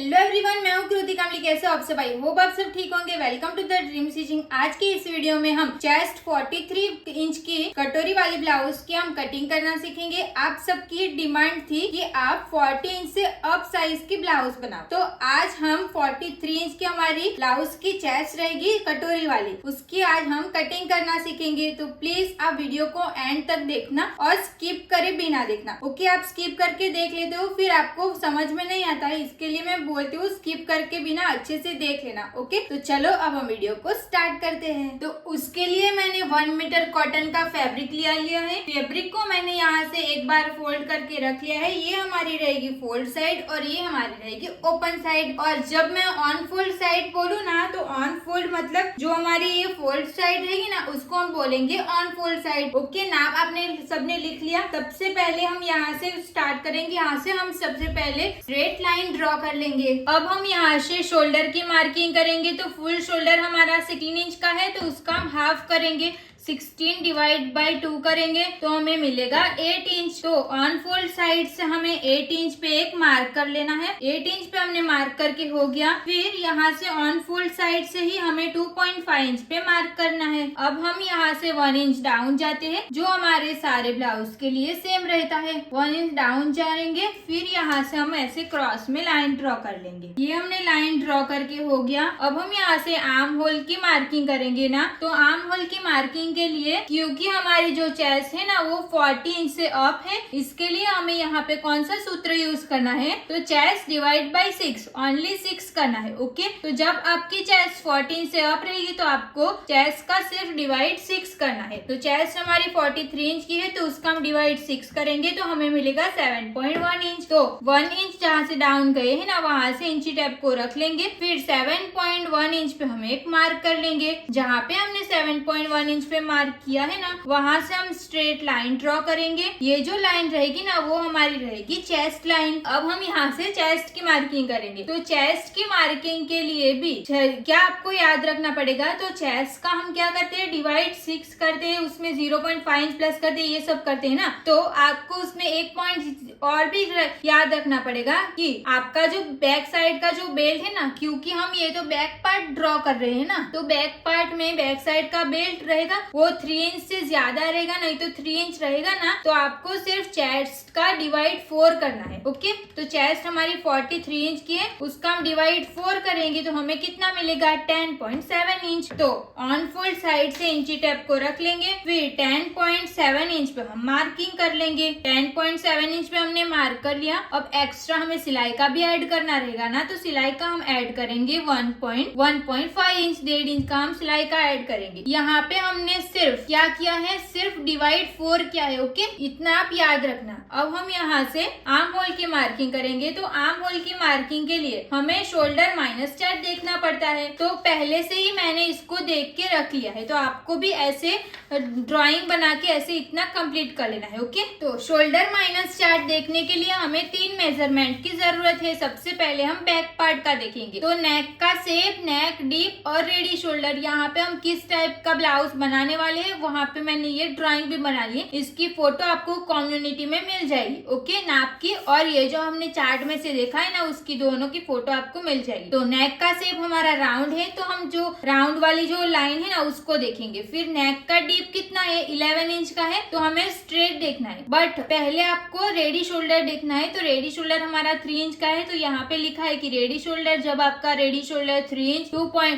Hello everyone, मैं हूँ कृति कामली। कैसे हो आप सब? आई होप आप सब ठीक होंगे। Welcome to the dream stitching. आज की इस वीडियो में हम चेस्ट 43 इंच की कटोरी वाली ब्लाउज की हम कटिंग करना सीखेंगे। आप सबकी डिमांड थी कि आप 40 इंच से अप साइज की ब्लाउज बनाओ, तो आज हम 43 इंच की हमारी ब्लाउज की चेस्ट रहेगी कटोरी वाली, उसकी आज हम कटिंग करना सीखेंगे। तो प्लीज आप वीडियो को एंड तक देखना और स्किप करे बिना देखना। ओके, आप स्किप करके देख लेते हो फिर आपको समझ में नहीं आता है, इसके लिए मैं बोलती हूँ स्किप करके बिना अच्छे से देख लेना। ओके, तो चलो अब हम वीडियो को स्टार्ट करते हैं। तो उसके लिए मैंने 1 मीटर कॉटन का फैब्रिक लिया है। फैब्रिक को मैंने यहाँ से एक बार फोल्ड करके रख लिया है। ये हमारी रहेगी फोल्ड साइड और ये हमारी रहेगी ओपन साइड। और जब मैं ऑन फोल्ड साइड बोलूँ ना, तो ऑन फोल्ड मतलब जो हमारी ये फोल्ड साइड रहेगी ना, उसको हम बोलेंगे ऑन फोल्ड साइड। ओके, नाप आपने सबने लिख लिया। सबसे पहले हम यहाँ से स्टार्ट करेंगे। यहाँ से हम सबसे पहले स्ट्रेट लाइन ड्रॉ कर लेंगे। अब हम यहाँ से शोल्डर की मार्किंग करेंगे। तो फुल शोल्डर हमारा 16 इंच का है, तो उसका हम हाफ करेंगे। 16 डिवाइड बाई 2 करेंगे तो हमें मिलेगा 8 इंच। तो ऑन फोल्ड साइड से हमें 8 इंच पे एक मार्क कर लेना है। 8 इंच पे हमने मार्क करके हो गया। फिर यहाँ से ऑन फोल्ड साइड से ही हमें 2.5 इंच पे मार्क करना है। अब हम यहाँ से 1 इंच डाउन जाते हैं, जो हमारे सारे ब्लाउज के लिए सेम रहता है। 1 इंच डाउन जाएंगे, फिर यहाँ से हम ऐसे क्रॉस में लाइन ड्रॉ कर लेंगे। ये हमने लाइन ड्रॉ करके हो गया। अब हम यहाँ से आर्म होल की मार्किंग करेंगे ना, तो आर्म होल की मार्किंग के लिए, क्योंकि हमारी जो चेस्ट है ना वो 40 इंच से अप है, इसके लिए हमें यहाँ पे कौन सा सूत्र यूज करना है? तो चेस्ट डिवाइड बाई 6, ओनली 6 करना है। ओके, तो जब आपकी चेस्ट 40 इंच से अप रहेगी तो आपको चेस्ट का सिर्फ डिवाइड 6 करना है। तो चेस्ट हमारी 43 इंच की है, तो उसका हम डिवाइड 6 करेंगे तो हमें मिलेगा 7.1 इंच। तो 1 इंच जहाँ से डाउन गए हैं ना, वहां से इंची टेप को रख लेंगे। फिर 7.1 इंच पे हम एक मार्क कर लेंगे। जहाँ पे हमने 7.1 इंच पे मार्क किया है ना, वहां से हम स्ट्रेट लाइन ड्रॉ करेंगे। ये जो लाइन रहेगी ना, वो हमारी रहेगी चेस्ट लाइन। अब हम यहाँ से चेस्ट की मार्किंग करेंगे। तो चेस्ट की मार्किंग के लिए भी क्या आपको याद रखना पड़ेगा? तो चेस्ट का हम क्या करते हैं? डिवाइड 6 करते हैं, उसमें 0.5 इंच प्लस करते हैं, ये सब करते हैं ना। तो आपको उसमें एक पॉइंट और भी याद रखना पड़ेगा कि आपका जो बैक साइड का जो बेल्ट है ना, क्योंकि हम ये तो बैक पार्ट ड्रॉ कर रहे हैं ना, तो बैक पार्ट में बैक साइड का बेल्ट रहेगा वो 3 इंच से ज्यादा रहेगा, नहीं तो 3 इंच रहेगा ना, तो आपको सिर्फ चेस्ट का डिवाइड 4 करना है। ओके, तो चेस्ट हमारी 43 इंच की है, उसका हम डिवाइड 4 करेंगे तो हमें कितना मिलेगा? 10.7 इंच। तो ऑन फोल्ड साइड से इंची टेप को रख लेंगे। फिर 10.7 इंच पे हम मार्किंग कर लेंगे। 10.7 इंच पे हमने मार्क कर लिया। अब एक्स्ट्रा हमें सिलाई का भी ऐड करना रहेगा ना, तो सिलाई का हम ऐड करेंगे 1.5 इंच, 1.5 इंच का हम सिलाई का ऐड करेंगे। यहाँ पे हमने सिर्फ क्या किया है? सिर्फ डिवाइड 4 किया है। ओके, इतना आप याद रखना। अब हम यहाँ से आर्म होल की मार्किंग करेंगे। तो आर्म होल की मार्किंग के लिए हमें शोल्डर माइनस चार्ट देखना पड़ता है। तो पहले से ही मैंने इसको देख के रख लिया है, तो आपको भी ऐसे ड्राइंग बना के ऐसे इतना कंप्लीट कर लेना है। ओके, तो शोल्डर माइनस चार्ट देखने के लिए हमें 3 मेजरमेंट की जरूरत है। सबसे पहले हम बैक पार्ट का देखेंगे। तो नेक का शेप, नेक डीप और रेडी शोल्डर, यहाँ पे हम किस टाइप का ब्लाउज बनाने वाले हैं, वहाँ पे मैंने ये ड्राइंग भी बना ली है। इसकी फोटो आपको कम्युनिटी में मिल जाएगी। ओके, नाप की और ये जो हमने चार्ट में से देखा है ना, उसकी दोनों की फोटो आपको मिल जाएगी। तो नेक का शेप हमारा राउंड है, तो हम जो राउंड वाली जो लाइन है ना, उसको देखेंगे। फिर नेक का डीप कितना है? 11 इंच का है, तो हमें स्ट्रेट देखना है। बट पहले आपको रेडी शोल्डर देखना है। तो रेडी शोल्डर हमारा 3 इंच का है, तो यहाँ पे लिखा है कि रेडी शोल्डर, जब आपका ready shoulder 3 inch,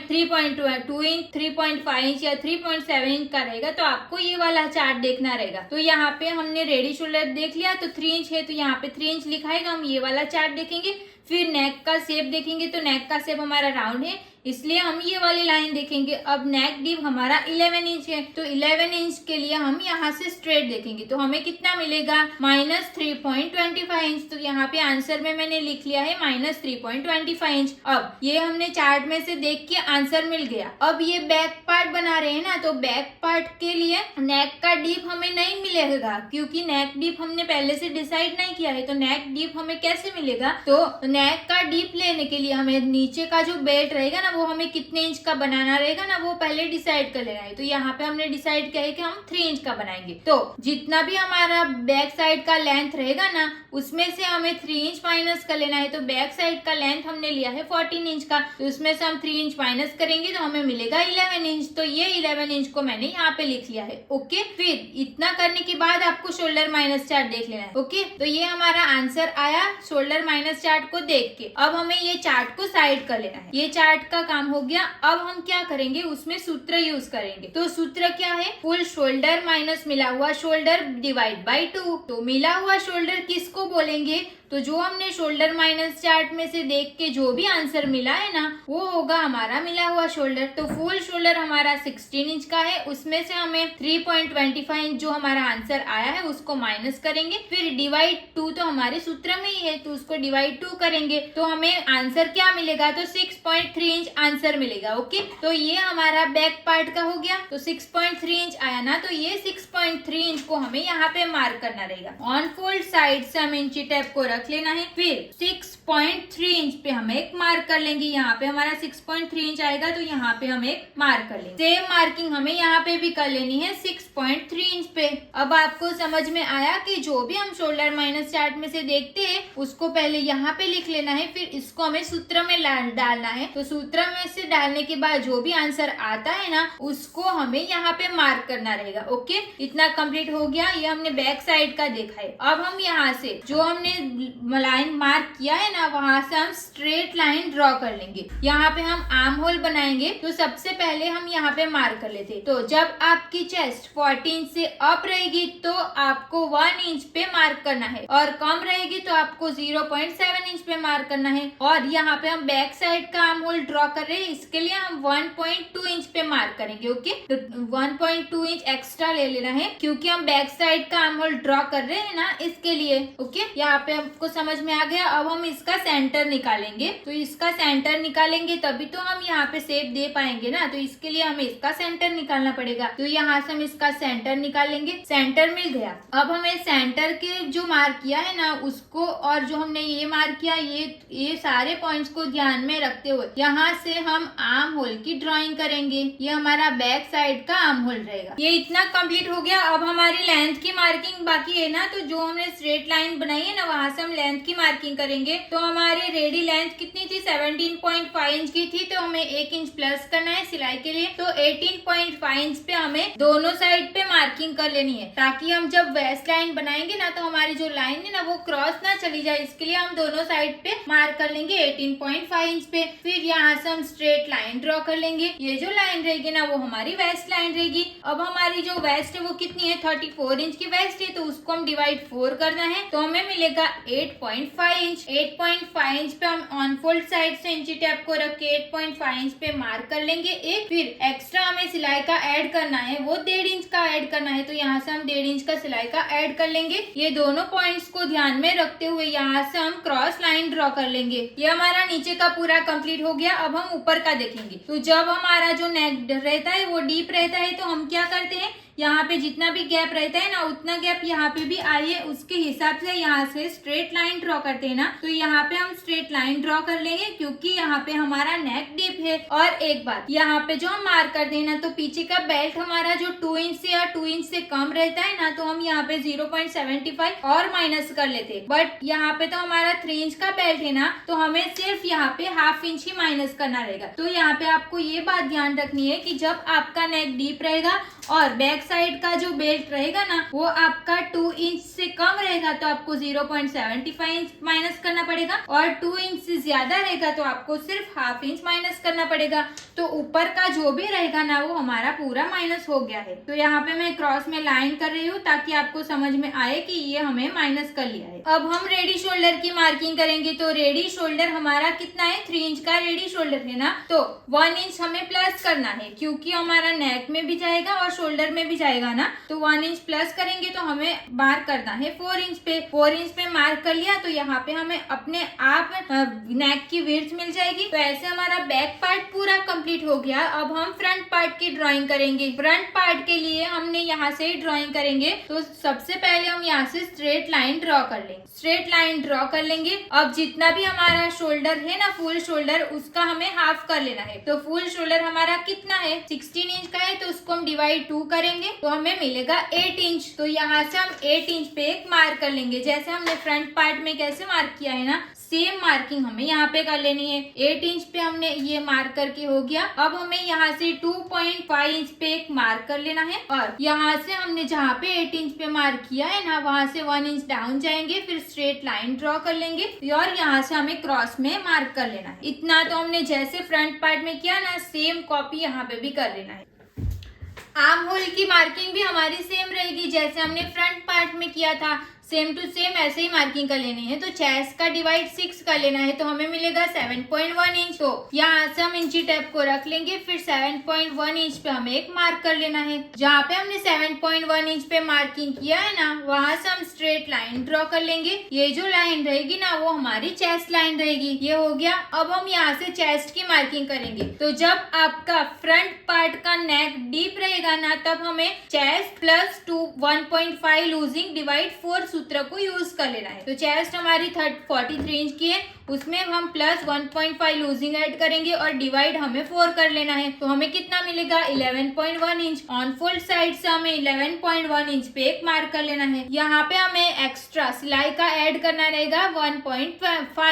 3.2 inch, 3.5 inch या 3.7 इंच का रहेगा, तो आपको ये वाला चार्ट देखना रहेगा। तो यहाँ पे हमने रेडी शोल्डर देख लिया, तो 3 इंच है, तो यहाँ पे 3 इंच लिखा है, तो हम ये वाला चार्ट देखेंगे। फिर नेक का शेप देखेंगे। तो नेक का शेप हमारा राउंड है, इसलिए हम ये वाली लाइन देखेंगे। अब नेक डीप हमारा 11 इंच है, तो 11 इंच के लिए हम यहाँ से स्ट्रेट देखेंगे। तो हमें कितना मिलेगा? -3.25 इंच। तो यहाँ पे आंसर में मैंने लिख लिया है -3.25 इंच। अब ये हमने चार्ट में से देख के आंसर मिल गया। अब ये बैक पार्ट बना रहे हैं ना, तो बैक पार्ट के लिए नेक का डीप हमें नहीं मिलेगा, क्योंकि नेक डीप हमने पहले से डिसाइड नहीं किया है। तो नेक डीप हमें कैसे मिलेगा? तो नेक का डीप लेने के लिए हमें नीचे का जो बेल्ट रहेगा ना वो हमें कितने इंच का बनाना रहेगा ना वो पहले डिसाइड कर लेना है। तो यहाँ पे हमने डिसाइड किया है कि हम 3 इंच का बनाएंगे। तो जितना भी हमारा बैक साइड का लेंथ रहेगा ना उसमें से हमें 3 इंच माइनस कर लेना है। तो बैक साइड का लेंथ हमने लिया है 14 इंच का, तो उसमें से हम 3 इंच माइनस करेंगे तो हमें मिलेगा 11 इंच। तो ये 11 इंच को मैंने यहाँ पे लिख लिया है। ओके, फिर इतना करने के बाद आपको शोल्डर माइनस चार्ट देख लेना है। ओके, तो ये हमारा आंसर आया शोल्डर माइनस चार्ट को देख के। अब हमें ये चार्ट को साइड कर लेना है। ये चार्ट का काम हो गया। अब हम क्या करेंगे, उसमें सूत्र यूज करेंगे। तो सूत्र क्या है, फुल शोल्डर माइनस मिला हुआ शोल्डर डिवाइड बाई 2। तो मिला हुआ शोल्डर किसको बोलेंगे, तो जो हमने शोल्डर माइनस चार्ट में से देख के जो भी आंसर मिला है ना वो होगा हमारा मिला हुआ शोल्डर। तो फुल शोल्डर हमारा 16 इंच का है, उसमें से हमें 3.25 इंच जो हमारा आंसर आया है उसको माइनस करेंगे। फिर डिवाइड 2 तो हमारे सूत्र में ही है तो उसको डिवाइड 2 करेंगे तो हमें आंसर क्या मिलेगा, तो 6.3 इंच आंसर मिलेगा। ओके, तो ये हमारा बैक पार्ट का हो गया। तो 6.3 इंच आया ना, तो ये 6.3 इंच को हमें यहाँ पे मार्क करना रहेगा। ऑन फोल्ड साइड से हम इंची टेप को रख लेना है। फिर 6.3 इंच पे हम एक मार्क कर लेंगे। यहाँ पे हमारा 6.3 इंच आएगा तो यहाँ पे हम एक मार्क कर लेंगे। सेम मार्किंग हमें यहाँ पे भी कर लेनी है 6.3 इंच पे। अब आपको समझ में आया कि जो भी हम शोल्डर माइनस चार्ट में से देखते हैं उसको पहले यहाँ पे लिख लेना है, फिर इसको हमें सूत्र में डालना है। तो सूत्र में से डालने के बाद जो भी आंसर आता है ना उसको हमें यहाँ पे मार्क करना रहेगा। ओके, इतना कंप्लीट हो गया। ये हमने बैक साइड का देखा है। अब हम यहाँ से जो हमने लाइन मार्क किया है ना वहां से हम स्ट्रेट लाइन ड्रॉ कर लेंगे। यहाँ पे हम आर्म होल बनाएंगे। तो सबसे पहले हम यहाँ पे मार्क कर लेते। तो जब आपकी चेस्ट 14 इंच से अप रहेगी तो आपको 1 इंच पे मार्क करना है और कम रहेगी तो आपको 0.7 इंच पे मार्क करना है। और यहाँ पे हम बैक साइड का आर्म होल ड्रॉ कर रहे हैं, इसके लिए हम 1.2 इंच पे मार्क करेंगे। ओके, तो 1.2 इंच एक्स्ट्रा ले लेना है क्योंकि हम बैक साइड का आर्म होल ड्रॉ कर रहे हैं ना इसके लिए। ओके, यहाँ पे आपको समझ में आ गया। अब हम इसका सेंटर निकालेंगे। तो इसका सेंटर निकालेंगे तभी तो हम यहाँ पे शेप दे पाएंगे ना, तो इसके लिए हमें इसका सेंटर निकालना पड़ेगा। तो यहाँ से हम इसका सेंटर निकालेंगे। सेंटर मिल गया। अब हमें सेंटर के जो मार्क किया है ना उसको और जो हमने ये मार्क किया ये सारे पॉइंट्स को ध्यान में रखते हुए यहाँ से हम आर्म होल की ड्राइंग करेंगे। ये हमारा बैक साइड का आर्म होल रहेगा। ये इतना कंप्लीट हो गया। अब हमारी लेंथ की मार्किंग बाकी है ना, तो जो हमने स्ट्रेट लाइन बनाई है ना वहां से हम लेंथ की मार्किंग करेंगे। तो हमारी रेडी लेंथ कितनी थी, 17.5 इंच की थी। तो हमें 1 इंच प्लस करना है सिलाई के लिए। तो 18.5 इंच पे हमें दोनों साइड पे मार्किंग कर लेनी है ताकि हम जब वेस्ट लाइन बनाएंगे ना तो हमारी जो लाइन है ना वो क्रॉस ना चली जाए। इसके लिए हम दोनों साइड पे मार्क कर लेंगे 18.5 इंच पे। फिर यहाँ से हम स्ट्रेट लाइन ड्रॉ कर लेंगे। ये जो लाइन रहेगी ना वो हमारी वेस्ट लाइन रहेगी। अब हमारी जो वेस्ट है वो कितनी है, 34 इंच की वेस्ट है। तो उसको हम डिवाइड 4 करना है तो हमें मिलेगा 8.5 इंच। 8.5 इंच पे हम ऑन फोल्ड साइड से इंची टेप को रख के 8.5 इंच पे मार्क कर लेंगे एक। फिर एक्स्ट्रा हमें सिलाई का ऐड करना है, वो 1.5 इंच का ऐड करना है। तो यहाँ से हम 1.5 इंच का सिलाई का ऐड कर लेंगे। ये दोनों पॉइंट्स को ध्यान में रखते हुए यहाँ से हम क्रॉस लाइन ड्रॉ कर लेंगे। ये हमारा नीचे का पूरा कंप्लीट हो गया। अब हम ऊपर का देखेंगे। तो जब हमारा जो नेक रहता है वो डीप रहता है तो हम क्या करते हैं, यहाँ पे जितना भी गैप रहता है ना उतना गैप यहाँ पे भी आइए उसके हिसाब से यहाँ से स्ट्रेट लाइन ड्रॉ करते हैं ना। तो यहाँ पे हम स्ट्रेट लाइन ड्रॉ कर लेंगे क्योंकि यहाँ पे हमारा नेक डीप है। और एक बात यहाँ पे जो हम मार्क करते हैं ना तो पीछे का बेल्ट हमारा जो 2 इंच से या 2 इंच से कम रहता है ना तो हम यहाँ पे 0.75 और माइनस कर लेते। बट यहाँ पे तो हमारा 3 इंच का बेल्ट है ना तो हमें सिर्फ यहाँ पे ½ इंच ही माइनस करना रहेगा। तो यहाँ पे आपको ये बात ध्यान रखनी है कि जब आपका नेक डीप रहेगा और बैक साइड का जो बेल्ट रहेगा ना वो आपका 2 इंच से कम रहेगा तो आपको 0.75 इंच माइनस करना पड़ेगा और 2 इंच से ज्यादा रहेगा तो आपको सिर्फ ½ इंच माइनस करना पड़ेगा। तो ऊपर का जो भी रहेगा ना वो हमारा पूरा माइनस हो गया है। तो यहाँ पे मैं क्रॉस में लाइन कर रही हूँ ताकि आपको समझ में आए कि ये हमें माइनस कर लिया है। अब हम रेडी शोल्डर की मार्किंग करेंगे। तो रेडी शोल्डर हमारा कितना है, 3 इंच का रेडी शोल्डर है ना। तो 1 इंच हमें प्लस करना है क्योंकि हमारा नेक में भी जाएगा और शोल्डर में भी जाएगा ना। तो 1 इंच प्लस करेंगे तो हमें मार्क करना है 4 इंच पे। 4 इंच पे मार्क कर लिया तो यहाँ पे हमें अपने आप नेक की विड्थ मिल जाएगी। तो ऐसे हमारा बैक पार्ट पूरा कंप्लीट हो गया। अब हम फ्रंट पार्ट की ड्राइंग करेंगे। फ्रंट पार्ट के लिए हमने यहाँ से ड्राइंग करेंगे, तो सबसे पहले हम यहाँ से स्ट्रेट लाइन ड्रॉ कर लेंगे। स्ट्रेट लाइन ड्रॉ कर लेंगे। अब जितना भी हमारा शोल्डर है ना, फुल शोल्डर, उसका हमें हाफ कर लेना है। तो फुल शोल्डर हमारा कितना है, 16 इंच का है, तो उसको हम डिवाइड 2 करेंगे तो हमें मिलेगा 8 इंच। तो यहाँ से हम 8 इंच पे एक मार्क कर लेंगे। जैसे हमने फ्रंट पार्ट में कैसे मार्क किया है ना, सेम मार्किंग हमें यहाँ पे कर लेनी है। 8 इंच पे हमने ये मार्क करके हो गया। अब हमें यहाँ से 2.5 इंच पे एक मार्क कर लेना है, और यहाँ से हमने जहाँ पे 8 इंच पे मार्क किया है ना, वहाँ से 1 इंच डाउन जाएंगे, फिर स्ट्रेट लाइन ड्रॉ कर लेंगे और यहाँ से हमें क्रॉस में मार्क कर लेना है। इतना तो हमने जैसे फ्रंट पार्ट में किया ना, सेम कॉपी यहाँ पे भी कर लेना है। आर्म होल की मार्किंग भी हमारी सेम रहेगी, जैसे हमने फ्रंट पार्ट में किया था, सेम टू सेम ऐसे ही मार्किंग कर लेनी है। तो चेस्ट का डिवाइड 6 कर लेना है, तो हमें मिलेगा 7.1 इंच। तो यहाँ से हम इंची टेप को रख लेंगे, फिर 7.1 इंच पे हमें एक मार्क कर लेना है। जहाँ पे हमने 7.1 इंच पे मार्किंग किया है ना, वहाँ से हम स्ट्रेट लाइन ड्रॉ कर लेंगे। ये जो लाइन रहेगी ना, वो हमारी चेस्ट लाइन रहेगी। ये हो गया। अब हम यहाँ से चेस्ट की मार्किंग करेंगे। तो जब आपका फ्रंट पार्ट का नेक डीप रहेगा ना, तब हमें चेस्ट प्लस 1.5 लूजिंग डिवाइड 4 सूत्र को यूज कर लेना है। तो चेस्ट हमारी 43 इंच की है, उसमें हम प्लस 1.5 लूजिंग ऐड करेंगे और डिवाइड हमें 4 कर लेना है। तो हमें कितना मिलेगा, 11.1 इंच। ऑन फोल्ड साइड से हमें 11.1 इंच पे एक मार्क कर लेना है। यहाँ पे हमें एक्स्ट्रा सिलाई का ऐड करना रहेगा 1.5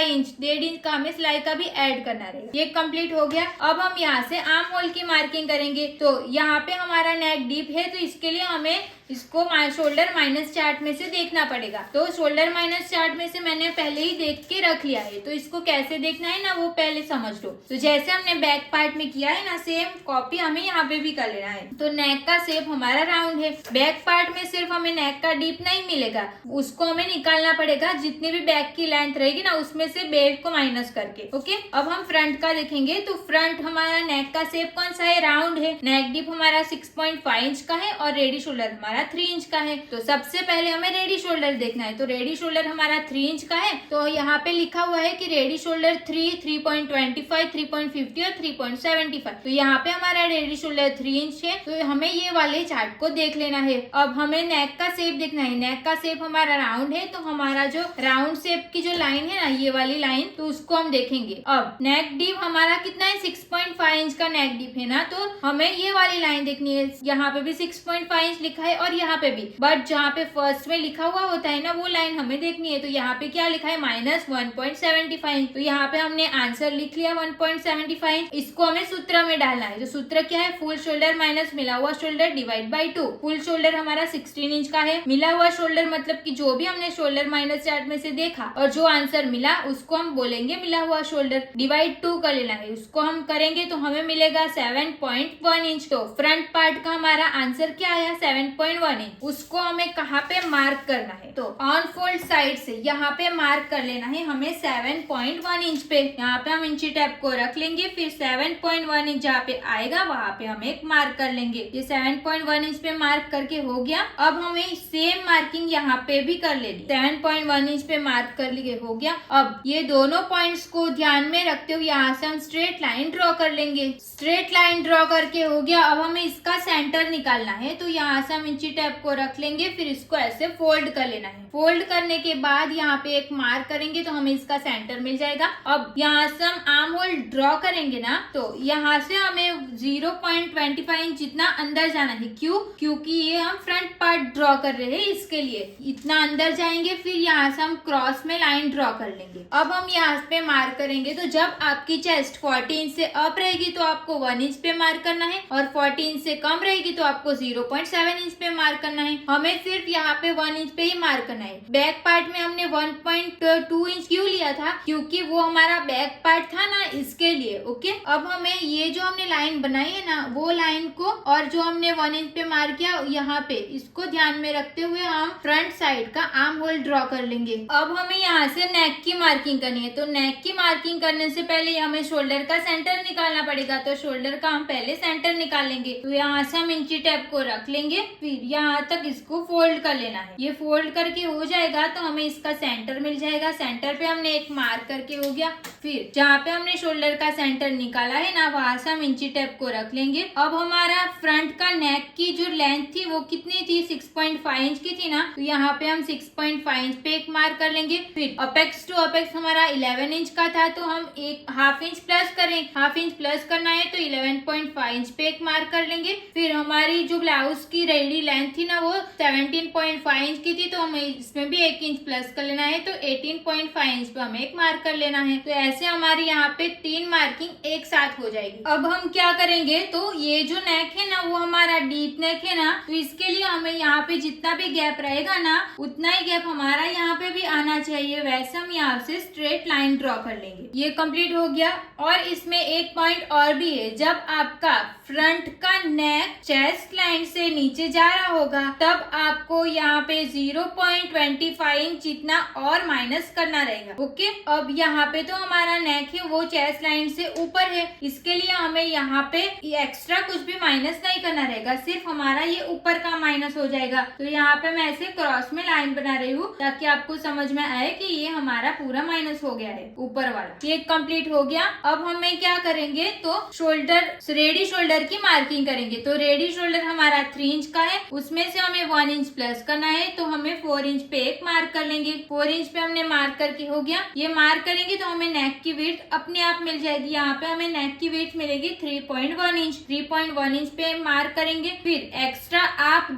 इंच, 1.5 इंच का हमें सिलाई का भी ऐड करना रहेगा। ये कंप्लीट हो गया। अब हम यहाँ से आर्म होल की मार्किंग करेंगे। तो यहाँ पे हमारा नेक डीप है, तो इसके लिए हमें इसको शोल्डर माइनस चार्ट में से देखना पड़ेगा। तो शोल्डर माइनस चार्ट में से मैंने पहले ही देख के रख लिया है, तो इसको कैसे देखना है ना, वो पहले समझ लो। तो जैसे हमने बैक पार्ट में किया है ना, सेम कॉपी हमें यहाँ पे भी कर लेना है। तो नेक का शेप हमारा राउंड है। बैक पार्ट में सिर्फ हमें नेक का डीप नहीं मिलेगा, उसको हमें निकालना पड़ेगा। जितनी भी बैक की लेंथ रहेगी ना, उसमें से बेल्ट को माइनस करके। ओके, अब हम फ्रंट का देखेंगे। तो फ्रंट हमारा नेक का शेप कौन सा है, राउंड है। नेक डीप हमारा 6.5 इंच का है और रेडी शोल्डर हमारा 3 इंच का है। तो सबसे पहले हमें रेडी शोल्डर देखना है। तो रेडी शोल्डर हमारा 3 इंच का है, तो यहाँ पे लिखा हुआ है कि रेडी शोल्डर 3, 3.25, 3.50 और 3.75। तो यहाँ पे हमारा रेडी शोल्डर 3 इंच है। तो हमें ये वाले चार्ट को देख लेना है। अब हमें नेक का शेप देखना है। नेक का शेप हमारा राउंड है, तो हमारा जो राउंड शेप की जो लाइन है ना, ये वाली लाइन, तो उसको हम देखेंगे। अब नेक डीप हमारा कितना है, 6.5 इंच का नेक डीप है ना, तो हमें ये वाली लाइन देखनी है। यहाँ पे भी 6.5 इंच लिखा है और यहाँ पे भी, बट जहाँ पे फर्स्ट में लिखा हुआ होता है ना, वो लाइन हमें देखनी है। तो यहाँ पे क्या लिखा है, -1.75। तो यहाँ पे हमने आंसर लिख लिया 1.75। इसको हमें सूत्र में डालना है। तो सूत्र क्या है, फुल शोल्डर माइनस मिला हुआ shoulder divide by 2। Full shoulder हमारा 16 इंच का है। मिला हुआ शोल्डर मतलब कि जो भी हमने शोल्डर माइनस चार्ट में से देखा और जो आंसर मिला, उसको हम बोलेंगे मिला हुआ शोल्डर। डिवाइड 2 कर लेना है। उसको हम करेंगे तो हमें मिलेगा 7.1 इंच। तो फ्रंट पार्ट का हमारा आंसर क्या आया, 7.1 इंच। उसको हमें कहाँ पे मार्क करना है, तो ऑन फोल्ड साइड से यहाँ पे मार्क कर लेना है हमें 7.1 इंच पे। यहाँ पे हम इंची टेप को रख लेंगे, फिर 7.1 इंच जहाँ पे आएगा वहाँ पे हम एक मार्क कर लेंगे। ये 7.1 इंच पे मार्क करके हो गया। अब हमें सेम मार्किंग यहाँ पे भी कर लेनी। 7.1 इंच पे मार्क कर लिए हो गया। अब ये दोनों पॉइंट्स को ध्यान में रखते हुए यहाँ से हम स्ट्रेट लाइन ड्रॉ कर लेंगे। स्ट्रेट लाइन ड्रॉ करके हो गया। अब हमें इसका सेंटर निकालना है, तो यहाँ से हम इंची टेप को रख लेंगे, फिर इसको ऐसे फोल्ड कर लेना है। फोल्ड करने के बाद यहाँ पे एक मार्क करेंगे तो हमें इसका सेंटर मिल जाएगा। अब यहाँ से हम आर्म होल ड्रॉ करेंगे ना, तो यहाँ से हमें 0.25 इंच जितना अंदर जाना है। क्यों? क्योंकि ये हम फ्रंट पार्ट ड्रॉ कर रहे हैं, इसके लिए इतना अंदर जाएंगे। फिर यहाँ से हम क्रॉस में लाइन ड्रॉ कर लेंगे। अब हम यहाँ पे मार्क करेंगे। तो जब आपकी चेस्ट 40 इंच से अप रहेगी तो आपको 1 इंच पे मार्क करना है, और 40 इंच से कम रहेगी तो आपको 0.7 इंच पे मार्क करना है। हमें सिर्फ यहाँ पे 1 इंच पे ही मार्क करना है। बैक पार्ट में हमने 1.2 इंच क्यों लिया था, क्योंकि वो हमारा बैक पार्ट था ना, इसके लिए। ओके, अब हमें ये जो हमने लाइन बनाई है ना, वो लाइन को और जो हमने 1 इंच पे मार्क किया यहाँ पे, इसको ध्यान में रखते हुए हम फ्रंट साइड का आर्म होल ड्रॉ कर लेंगे। अब हमें यहाँ से नेक की मार्किंग करनी है। तो नेक की मार्किंग करने से पहले हमें शोल्डर का सेंटर निकालना पड़ेगा। तो शोल्डर का हम पहले सेंटर निकालेंगे। तो यहाँ से हम इंची टेप को रख लेंगे, फिर यहाँ तक इसको फोल्ड कर लेना है। ये फोल्ड करके हो जाएगा तो हमें इसका सेंटर मिल जाएगा। सेंटर पे हमने एक मार्क करके हो गया। फिर जहाँ पे हमने शोल्डर का सेंटर निकाला है ना, वहां से हम इंची टेप को रख लेंगे। अब हमारा फ्रंट का नेक की जो लेंथ थी वो कितनी थी, 6.5 इंच की थी ना, तो यहाँ पे हम 6.5 इंच पे एक मार्क कर लेंगे। फिर अपेक्स टू अपेक्स हमारा 11 इंच का था, तो हम एक हाफ इंच प्लस करें, हाफ इंच प्लस करना है तो 11.5 इंच पे एक मार्क कर लेंगे। फिर हमारी जो ब्लाउज की रेडी लेंथ थी ना वो 17.5 इंच की थी, तो हमें इसमें भी 1 इंच प्लस कर लेना है, तो 18.5 इंच पे हमें एक मार्क कर लेना है। तो ऐसे हमारी यहाँ पे 3 मार्किंग एक साथ हो जाएगी। अब हम क्या करेंगे, तो ये जो नेक है ना वो हमारा डीप नेक है ना, तो इसके लिए हमें यहाँ पे जितना भी गैप रहेगा ना उतना ही गैप हमारा यहाँ पे भी आना चाहिए। वैसे हम यहाँ से स्ट्रेट लाइन ड्रॉ कर लेंगे। ये कंप्लीट हो गया। और इसमें एक पॉइंट और भी है, जब आपका फ्रंट का नेक चेस्ट लाइन से नीचे जा रहा होगा तब आपको यहाँ पे 0.25 इंच जितना और माइनस करना रहेगा। ओके, अब यहाँ पे तो हमारा नेक है वो चेस्ट लाइन से ऊपर है, इसके लिए हमें यहाँ पे एक्स्ट्रा कुछ भी माइनस नहीं करना रहेगा, सिर्फ हमारा ये ऊपर का माइनस हो जाएगा। तो यहाँ पे मैं ऐसे क्रॉस में लाइन बना रही हूँ ताकि आपको समझ में आए कि ये हमारा पूरा माइनस हो गया है ऊपर वाला। ये कंप्लीट हो गया। अब हमें क्या करेंगे, तो शोल्डर, रेडी शोल्डर की मार्किंग करेंगे। तो रेडी शोल्डर हमारा 3 इंच का है, उसमें से हमें 1 इंच प्लस करना है, तो हमें 4 इंच पे एक मार्क कर लेंगे। 4 इंच पे हमने मार्क करके हो गया। ये मार्क करेंगे तो हमें नेक की विड्थ अपने आप मिल जाएगी। यहाँ पे हमें नेक की विड्थ मिलेगी 3.1 इंच। 3.1 इंच पे मार्क करेंगे। फिर एक्स्ट्रा आप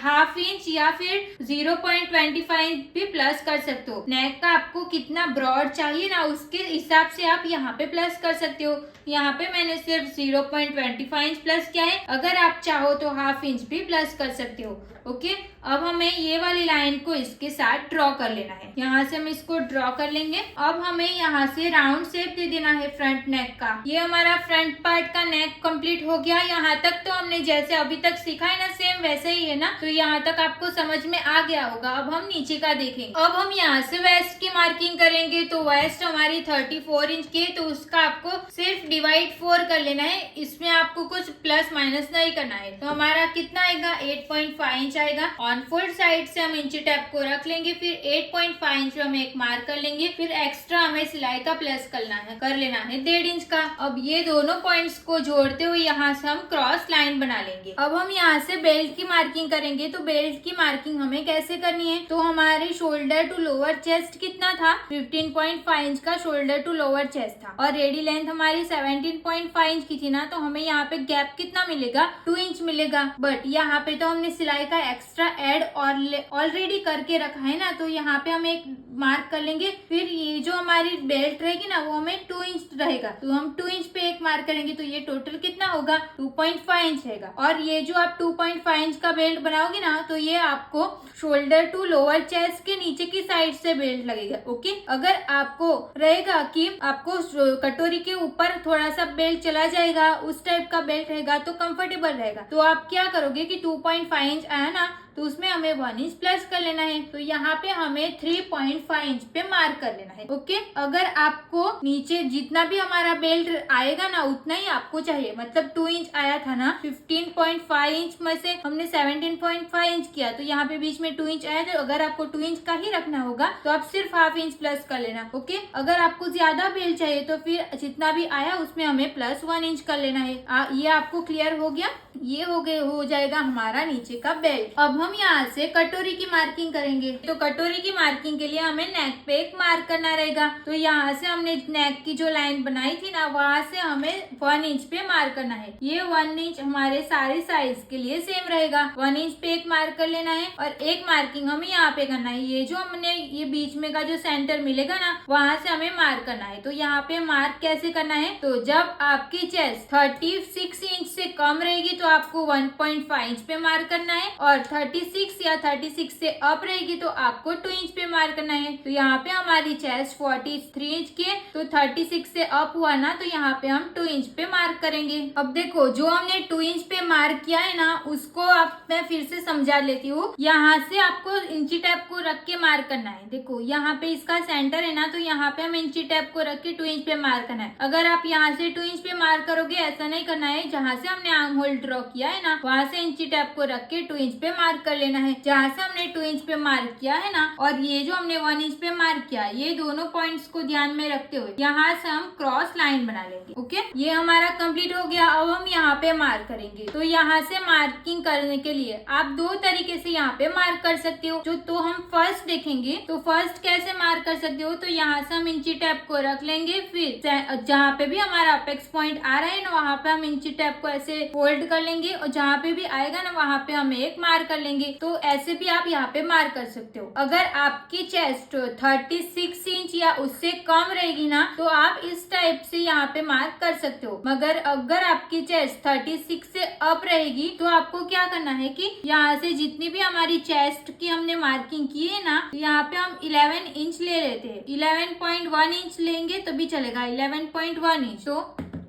हाफ इंच या फिर 0.25 इंच भी प्लस कर सकते हो। नेक का आपको कितना ब्रॉड चाहिए ना उसके हिसाब से आप यहाँ पे प्लस कर सकते हो। यहाँ पे मैंने सिर्फ 0.25 इंच प्लस किया है, अगर आप चाहो तो हाफ इंच भी प्लस कर सकते हो। ओके, अब हमें ये वाली लाइन को इसके साथ ड्रॉ कर लेना है। यहाँ से हम इसको ड्रॉ कर लेंगे। अब हमें यहाँ से राउंड शेप दे देना है फ्रंट नेक का। ये हमारा फ्रंट पार्ट का नेक कंप्लीट हो गया। यहाँ तक तो हमने जैसे अभी तक सीखा है ना, सेम वैसे ही है ना, तो यहाँ तक आपको समझ में आ गया होगा। अब हम नीचे का देखेंगे। अब हम यहाँ से वेस्ट की मार्किंग करेंगे। तो वेस्ट हमारी 34 इंच की, तो उसका आपको सिर्फ डिवाइड 4 कर लेना है, इसमें आपको कुछ प्लस माइनस नहीं करना है। तो हमारा कितना आएगा, 8.5 इंच आएगा। ऑन फोल्ड साइड से हम इंची टेप को रख लेंगे। फिर 8.5 इंच पे हम एक मार्क कर लेंगे। फिर एक्स्ट्रा हमें सिलाई का प्लस कर लेना है 1.5 इंच का। अब ये दोनों पॉइंट्स को जोड़ते हुए यहाँ से हम क्रॉस लाइन बना लेंगे। अब हम यहाँ से बेल्ट की मार्किंग करेंगे। तो बेल्ट की मार्किंग हमें कैसे करनी है, तो हमारे शोल्डर टू लोअर चेस्ट कितना था, 15.5 इंच का शोल्डर टू लोअर चेस्ट था, और रेडी लेंथ हमारी 17.5 इंच की थी ना, तो हमें यहाँ पे गैप कितना मिलेगा, 2 इंच मिलेगा। बट यहाँ पे तो हमने सिलाई का एक्स्ट्रा ऐड ऑलरेडी करके रखा है ना, तो यहाँ पे हम एक मार्क कर लेंगे। फिर ये जो हमारी बेल्ट रहेगी ना वो हमें 2 इंच रहेगा, तो हम 2 इंच पे एक मार्क करेंगे। तो ये टोटल कितना होगा, 2.5 इंच रहेगा। और ये जो आप 2.5 इंच का बेल्ट बनाओगे ना, तो ये आपको शोल्डर टू लोअर चेस्ट के नीचे की साइड से बेल्ट लगेगा। ओके, अगर आपको रहेगा कि आपको कटोरी के ऊपर थोड़ा सा बेल्ट चला जाएगा, उस टाइप का बेल्ट रहेगा तो कंफर्टेबल रहेगा। तो आप क्या करोगे कि 2.5 इंच आया ना, तो उसमें हमें 1 इंच प्लस कर लेना है। तो यहाँ पे हमें 3.5 इंच पे मार्क कर लेना है। ओके, अगर आपको नीचे जितना भी हमारा बेल्ट आएगा ना उतना ही आपको चाहिए, मतलब 2 इंच आया था ना, 15.5 इंच में से हमने 17.5 इंच किया, तो यहाँ पे बीच में 2 इंच आया। तो अगर आपको 2 इंच का ही रखना होगा तो आप सिर्फ हाफ इंच प्लस कर लेना। ओके, अगर आपको ज्यादा बेल्ट चाहिए तो फिर जितना भी आया उसमें हमें प्लस 1 इंच कर लेना है। ये आपको क्लियर हो गया। ये हो जाएगा हमारा नीचे का बेल्ट। अब हम यहाँ से कटोरी की मार्किंग करेंगे। तो कटोरी की मार्किंग के लिए हमें नेक पे एक मार्क करना रहेगा। तो यहाँ से हमने नेक की जो लाइन बनाई थी ना, वहां से हमें 1 इंच पे मार्क करना है। ये 1 इंच हमारे सारे साइज के लिए सेम रहेगा। 1 इंच पे एक मार्क कर लेना है, और एक मार्किंग हमें यहाँ पे करना है। ये जो हमने ये बीच में का जो सेंटर मिलेगा ना, वहां से हमें मार्क करना है। तो यहाँ पे मार्क कैसे करना है, तो जब आपकी चेस्ट 36 इंच से कम रहेगी तो आपको 1.5 इंच पे मार्क करना है, और 36 या 36 से अप रहेगी तो आपको 2 इंच पे मार्क करना है। तो यहाँ पे हमारी चेस्ट 43 इंच की है, तो 36 से अप हुआ ना, तो यहाँ पे हम 2 इंच पे मार्क करेंगे। अब देखो, जो हमने 2 इंच पे मार्क किया है ना, उसको आप मैं फिर से समझा लेती हूँ। यहाँ से आपको इंची टेप को रख के मार्क करना है। देखो यहाँ पे इसका सेंटर है ना, तो यहाँ पे हम इंची टेप को रख के 2 इंच पे मार्क करना है। अगर आप यहाँ से 2 इंच पे मार्क करोगे, ऐसा नहीं करना है। जहाँ से हमने आर्म होल ड्रॉ ड्रॉ किया है ना, वहाँ से इंची टेप को रख के 2 इंच पे मार्क कर लेना है। जहाँ से हमने 2 इंच पे मार्क किया है ना, और ये जो हमने 1 इंच पे मार्क किया, ये दोनों पॉइंट्स को ध्यान में रखते हुए यहाँ से हम क्रॉस लाइन बना लेंगे। ओके, ये हमारा कंप्लीट हो गया। अब हम यहाँ पे मार्क करेंगे। तो यहाँ से मार्किंग करने के लिए आप 2 तरीके से यहाँ पे मार्क कर सकते हो। तो हम फर्स्ट देखेंगे, तो फर्स्ट कैसे मार्क कर सकते हो, तो यहाँ से हम इंची टेप को रख लेंगे, फिर जहाँ पे भी हमारा अपेक्स पॉइंट आ रहा है ना, वहाँ पे हम इंची टेप को ऐसे फोल्ड कर लेंगे, और जहाँ पे भी आएगा ना वहाँ पे हम एक मार्क कर लेंगे। तो ऐसे भी आप यहाँ पे मार्क कर सकते हो। अगर आपकी चेस्ट 36 इंच या उससे कम रहेगी ना, तो आप इस टाइप से यहाँ पे मार्क कर सकते हो। मगर अगर आपकी चेस्ट 36 से अप रहेगी, तो आपको क्या करना है कि यहाँ से जितनी भी हमारी चेस्ट की हमने मार्किंग की है ना, यहाँ पे हम 11 इंच ले लेते हैं। 11.1 इंच लेंगे तो भी चलेगा, 11.1 इंच। तो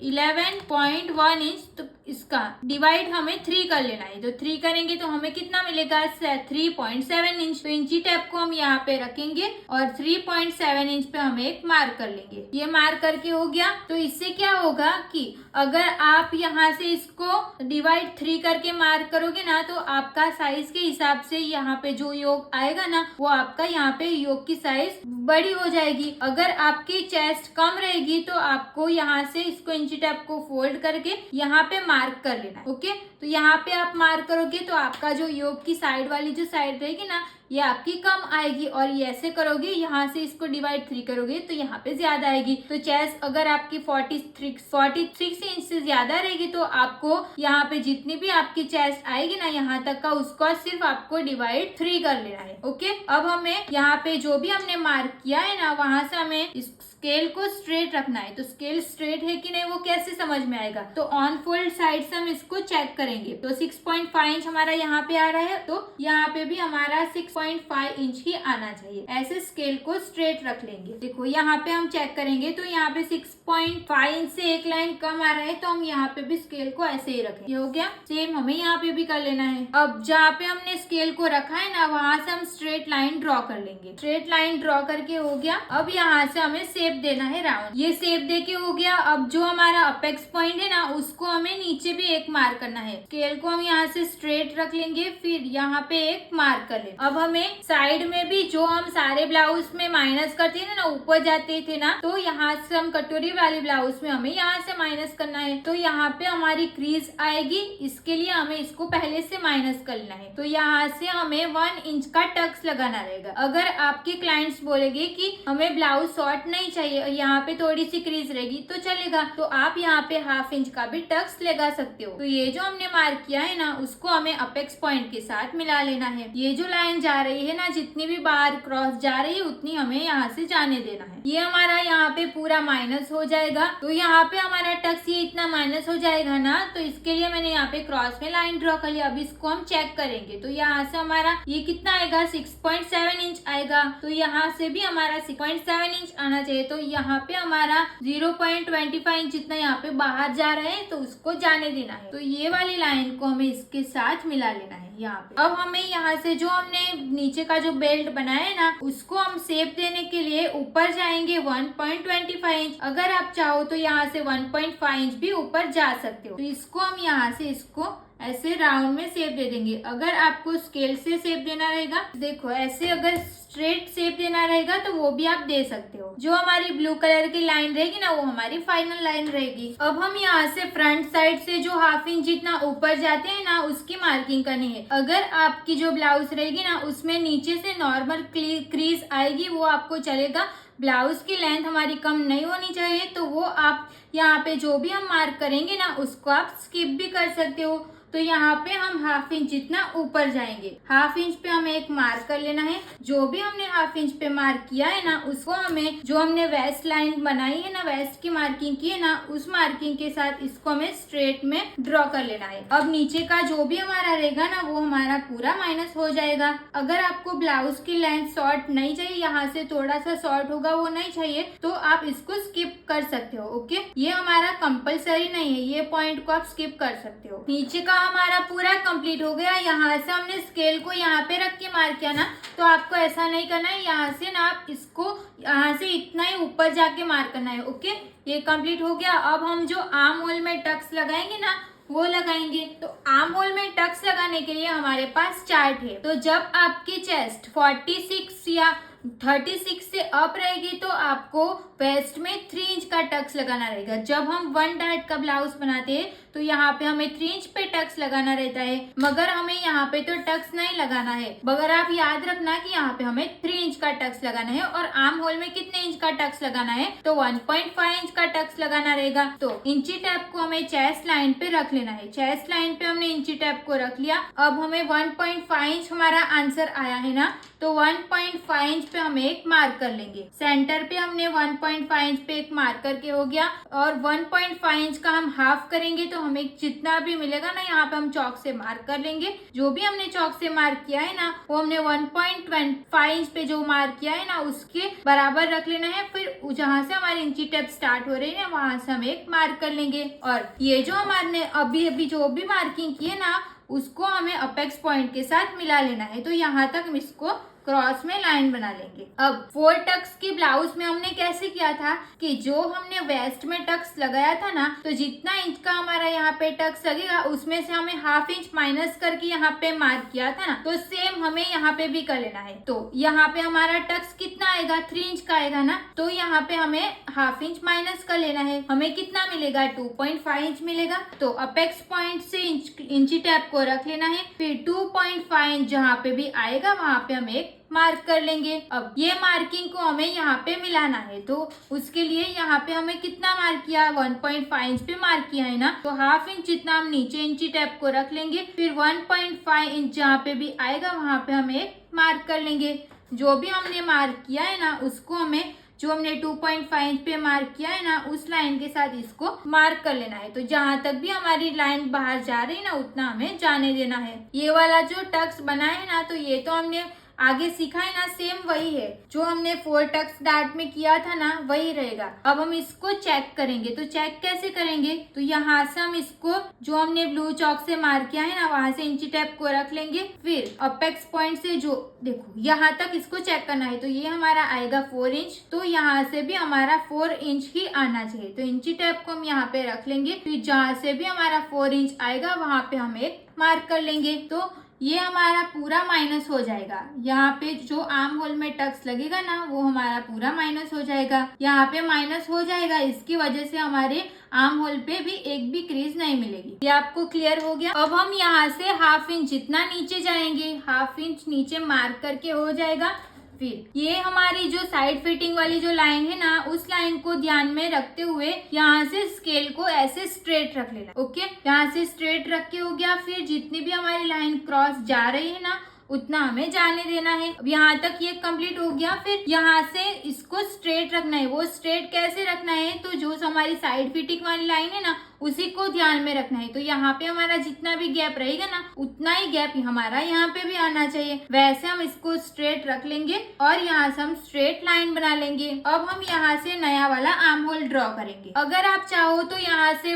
11.1 इंच, तो इसका डिवाइड हमें 3 कर लेना है। तो 3 करेंगे तो हमें कितना मिलेगा, 3.7 इंच। तो इंची टेप को हम यहाँ पे रखेंगे और 3.7 इंच पे हम एक मार्क कर लेंगे। ये मार्क करके हो गया। तो इससे क्या होगा कि अगर आप यहाँ से इसको डिवाइड 3 करके मार्क करोगे ना, तो आपका साइज के हिसाब से यहाँ पे जो योग आएगा ना, वो आपका यहाँ पे योग की साइज बड़ी हो जाएगी। अगर आपकी चेस्ट कम रहेगी, तो आपको यहाँ से इसको इंची टेप को फोल्ड करके यहाँ पे मार्क कर लेना है। ओके, तो यहाँ पे आप मार्क करोगे तो आपका जो योग की साइड वाली जो साइड रहेगी ना, ये आपकी कम आएगी। और ये ऐसे करोगे, यहाँ से इसको डिवाइड 3 करोगे तो यहाँ पे ज्यादा आएगी। तो चेस्ट अगर आपकी 43 इंच से ज्यादा रहेगी, तो आपको यहाँ पे जितनी भी आपकी चेस्ट आएगी ना यहाँ तक का, उसको सिर्फ आपको डिवाइड 3 कर लेना है। ओके, अब हमें यहाँ पे जो भी हमने मार्क किया है ना, वहां से हमें इस स्केल को स्ट्रेट रखना है। तो स्केल स्ट्रेट है कि नहीं वो कैसे समझ में आएगा, तो ऑन फोल्ड साइड से हम इसको चेक करेंगे। तो 6.5 इंच हमारा यहाँ पे आ रहा है, तो यहाँ पे भी हमारा 6.5 इंच ही आना चाहिए। ऐसे स्केल को स्ट्रेट रख लेंगे। देखो यहाँ पे हम चेक करेंगे, तो यहाँ पे 6.5 इंच से एक लाइन कम आ रहा है, तो हम यहाँ पे भी स्केल को ऐसे ही रखेंगे। हो गया। सेम हमें यहाँ पे भी कर लेना है। अब जहाँ पे हमने स्केल को रखा है ना, वहां से हम स्ट्रेट लाइन ड्रॉ कर लेंगे। स्ट्रेट लाइन ड्रॉ करके हो गया। अब यहाँ से हमें शेप देना है राउंड। ये शेप देके हो गया। अब जो हमारा अपेक्स पॉइंट है ना, उसको हमें नीचे भी एक मार्क करना है। स्केल को हम यहाँ से स्ट्रेट रख लेंगे, फिर यहाँ पे एक मार्क कर लेंगे। अब हमें साइड में भी जो हम सारे ब्लाउज में माइनस करते थे ना, ऊपर जाते थे ना, तो यहाँ से हम कटोरी वाले ब्लाउज में हमें यहाँ से माइनस करना है। तो यहाँ पे हमारी क्रीज आएगी, इसके लिए हमें इसको पहले से माइनस करना है। तो यहाँ से हमें 1 इंच का टक्स लगाना रहेगा। अगर आपके क्लाइंट्स बोलेंगे कि हमें ब्लाउज शॉर्ट नहीं चाहिए, यहाँ पे थोड़ी सी क्रीज रहेगी, तो चलेगा, तो आप यहाँ पे 1/2 इंच का भी टक्स लगा सकते हो। तो ये जो हमने मार्क किया है ना, उसको हमें अपेक्स पॉइंट के साथ मिला लेना है। ये जो लाइन जा रही है ना, जितनी भी बार क्रॉस जा रही है, उतनी हमें यहाँ से जाने देना है। ये हमारा यहाँ पे पूरा माइनस हो जाएगा। तो यहाँ पे हमारा टक्स ये इतना माइनस हो जाएगा ना, तो इसके लिए मैंने यहाँ पे क्रॉस में लाइन ड्रॉ कर लिया। अब इसको हम चेक करेंगे। तो यहाँ से हमारा ये कितना आएगा, 6.7 इंच आएगा। तो यहाँ से भी हमारा 6.7 इंच आना चाहिए। तो यहाँ पे हमारा 0.25 इंच जितना यहाँ पे बाहर जा रहा है, तो उसको जाने देना है। तो ये वाली लाइन को हमें इसके साथ मिला लेना है यहाँ पे। अब हमें यहाँ से जो हमने नीचे का जो बेल्ट बनाया है ना, उसको हम शेप देने के लिए ऊपर जाएंगे 1.25 इंच। अगर आप चाहो तो यहाँ से 1.5 इंच भी ऊपर जा सकते हो। तो इसको हम यहाँ से इसको ऐसे राउंड में शेप दे देंगे। अगर आपको स्केल से शेप देना रहेगा, देखो ऐसे अगर स्ट्रेट शेप देना रहेगा तो वो भी आप दे सकते हो। जो हमारी ब्लू कलर की लाइन रहेगी ना, वो हमारी फाइनल लाइन रहेगी। अब हम यहाँ से फ्रंट साइड से जो 1/2 इंच जितना ऊपर जाते हैं ना, उसकी मार्किंग करनी है। अगर आपकी जो ब्लाउज रहेगी ना, उसमें नीचे से नॉर्मल क्रीज आएगी, वो आपको चलेगा। ब्लाउज की लेंथ हमारी कम नहीं होनी चाहिए, तो वो आप यहाँ पे जो भी हम मार्क करेंगे ना, उसको आप स्किप भी कर सकते हो। तो यहाँ पे हम 1/2 इंच जितना ऊपर जाएंगे। 1/2 इंच पे हमें एक मार्क कर लेना है। जो भी हमने 1/2 इंच पे मार्क किया है ना, उसको हमें जो हमने वेस्ट लाइन बनाई है ना, वेस्ट की मार्किंग की है ना, उस मार्किंग के साथ इसको हमें स्ट्रेट में ड्रॉ कर लेना है। अब नीचे का जो भी हमारा रहेगा ना, वो हमारा पूरा माइनस हो जाएगा। अगर आपको ब्लाउज की लेंथ शॉर्ट नहीं चाहिए, यहाँ से थोड़ा सा शॉर्ट होगा, वो नहीं चाहिए, तो आप इसको स्किप कर सकते हो। ओके, ये हमारा कंपलसरी नहीं है, ये पॉइंट को आप स्किप कर सकते हो। नीचे का हमारा पूरा कंप्लीट हो गया। यहाँ से हमने स्केल को यहाँ पे रख के मार्क किया ना, तो आपको ऐसा नहीं करना है। यहाँ से ना आप इसको यहाँ से इतना ही ऊपर जाके मार्क करना है। ओके, ये कंप्लीट हो गया। अब हम जो आर्म होल में टक्स लगाएंगे ना, वो लगाएंगे। तो आर्म होल में टक्स लगाने के लिए हमारे पास चार्ट है। तो जब आपकी चेस्ट 46 या 36 से अप रहेगी तो आपको वेस्ट में 3 इंच का टक्स लगाना रहेगा। जब हम 1 डैट का ब्लाउज बनाते हैं तो यहाँ पे हमें 3 इंच पे टक्स लगाना रहता है, मगर हमें यहाँ पे तो टक्स नहीं लगाना है। मगर आप याद रखना कि यहाँ पे हमें 3 इंच का टक्स लगाना है। और आर्म होल में कितने इंच का टक्स लगाना है, तो 1.5 इंच का टक्स लगाना रहेगा। तो इंची टेप को हमें चेस्ट लाइन पे रख लेना है। चेस्ट लाइन पे हमने इंची टेप को रख लिया। अब हमें 1.5 इंच हमारा आंसर आया है ना, तो 1.5 इंच पे हम एक मार्क कर लेंगे। सेंटर पे हमने 1.5 इंच पे एक मार्क करके हो गया। और 1.5 इंच का हम हाफ करेंगे तो हमें जितना भी मिलेगा ना, यहाँ पे हम चौक से मार्क कर लेंगे। जो भी हमने चौक से मार्क किया है ना, वो हमने 1.25 इंच पे जो मार्क किया है ना, उसके बराबर रख लेना है। फिर जहाँ से हमारी इंची टेप स्टार्ट हो रही है वहां से हम एक मार्क कर लेंगे। और ये जो हमारे अभी जो भी मार्किंग की है ना, उसको हमें अपेक्स पॉइंट के साथ मिला लेना है। तो यहाँ तक हम इसको क्रॉस में लाइन बना लेंगे। अब 4 टक्स की ब्लाउज में हमने कैसे किया था कि जो हमने वेस्ट में टक्स लगाया था ना, तो जितना इंच का हमारा यहाँ पे टक्स लगेगा उसमें से हमें हाफ इंच माइनस करके यहाँ पे मार्क किया था ना, तो सेम हमें यहाँ पे भी कर लेना है। तो यहाँ पे हमारा टक्स कितना आएगा, 3 इंच का आएगा ना, तो यहाँ पे हमें हाफ इंच माइनस कर लेना है। हमें कितना मिलेगा, 2.5 इंच मिलेगा। तो अपेक्स पॉइंट से इंची टेप को रख लेना है। फिर 2.5 इंच जहाँ पे भी आएगा वहां पे हम एक मार्क कर लेंगे। अब ये मार्किंग को हमें यहाँ पे मिलाना है। तो उसके लिए यहाँ पे हमें कितना मार्क किया, 1.5 इंच पे मार्क किया है ना, तो हाफ इंच जितना हम नीचे इंची टेप को रख लेंगे। फिर 1.5 इंच जहाँ पे भी आएगा वहां पे हम एक मार्क कर लेंगे। जो भी हमने मार्क किया है ना, उसको हमें जो हमने 2.5 इंच पे मार्क किया है ना, उस लाइन के साथ इसको मार्क कर लेना है। तो जहां तक भी हमारी लाइन बाहर जा रही है ना, उतना हमें जाने देना है। ये वाला जो टक्स बना है ना, तो ये तो हमने आगे सीखा है ना, सेम वही है जो हमने 4 टक्स डार्ट में किया था ना, वही रहेगा। अब हम इसको चेक करेंगे। तो चेक कैसे करेंगे, तो यहाँ से हम इसको जो हमने ब्लू चौक से मार्क किया है ना, वहां से इंची टेप को रख लेंगे। फिर अपेक्स पॉइंट से जो देखो यहाँ तक इसको चेक करना है। तो ये हमारा आएगा 4 इंच, तो यहाँ से भी हमारा 4 इंच ही आना चाहिए। तो इंची टेप को हम यहाँ पे रख लेंगे। फिर जहाँ से भी हमारा 4 इंच आएगा वहां पे हम एक मार्क कर लेंगे। तो ये हमारा पूरा माइनस हो जाएगा। यहाँ पे जो आर्म होल में टक्स लगेगा ना, वो हमारा पूरा माइनस हो जाएगा। यहाँ पे माइनस हो जाएगा, इसकी वजह से हमारे आर्म होल पे भी एक भी क्रीज नहीं मिलेगी। ये आपको क्लियर हो गया। अब हम यहाँ से हाफ इंच जितना नीचे जाएंगे, हाफ इंच नीचे मार्क करके हो जाएगा। फिर ये हमारी जो साइड फिटिंग वाली जो लाइन है ना, उस लाइन को ध्यान में रखते हुए यहाँ से स्केल को ऐसे स्ट्रेट रख लेना। ओके, यहाँ से स्ट्रेट रख के हो गया। फिर जितनी भी हमारी लाइन क्रॉस जा रही है ना, उतना हमें जाने देना है। अब यहाँ तक ये कंप्लीट हो गया। फिर यहाँ से इसको स्ट्रेट रखना है। वो स्ट्रेट कैसे रखना है, तो जो हमारी साइड फिटिंग वाली लाइन है ना, उसी को ध्यान में रखना है। तो यहाँ पे हमारा जितना भी गैप रहेगा ना, उतना ही गैप हमारा यहाँ पे भी आना चाहिए। वैसे हम इसको स्ट्रेट रख लेंगे और यहाँ से हम स्ट्रेट लाइन बना लेंगे। अब हम यहाँ से नया वाला आर्म होल ड्रॉ करेंगे। अगर आप चाहो तो यहाँ से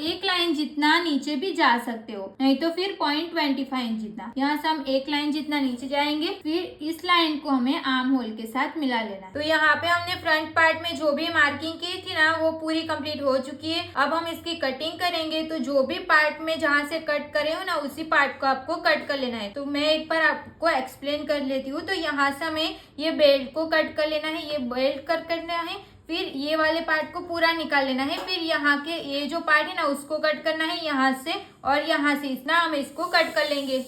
एक लाइन जितना नीचे भी जा सकते हो, नहीं तो फिर 0.25 इंच जितना। यहाँ से हम एक लाइन जितना नीचे जाएंगे। फिर इस लाइन को हमें आर्म होल के साथ मिला लेना। तो यहाँ पे हमने फ्रंट पार्ट में जो भी मार्किंग की थी ना, वो पूरी कंप्लीट हो चुकी है। अब हम इसकी कटिंग करेंगे। तो जो भी पार्ट में जहाँ से कट करे हो ना, उसी पार्ट को आपको कट कर लेना है। तो मैं एक बार आपको एक्सप्लेन कर लेती हूँ। तो यहाँ से हमें ये बेल्ट को कट कर लेना है, ये बेल्ट कट करना है। फिर ये वाले पार्ट को पूरा निकाल लेना है। फिर यहाँ के ये जो पार्ट है ना, उसको कट करना है यहाँ से और यहाँ से, इतना हम इसको कट कर लेंगे।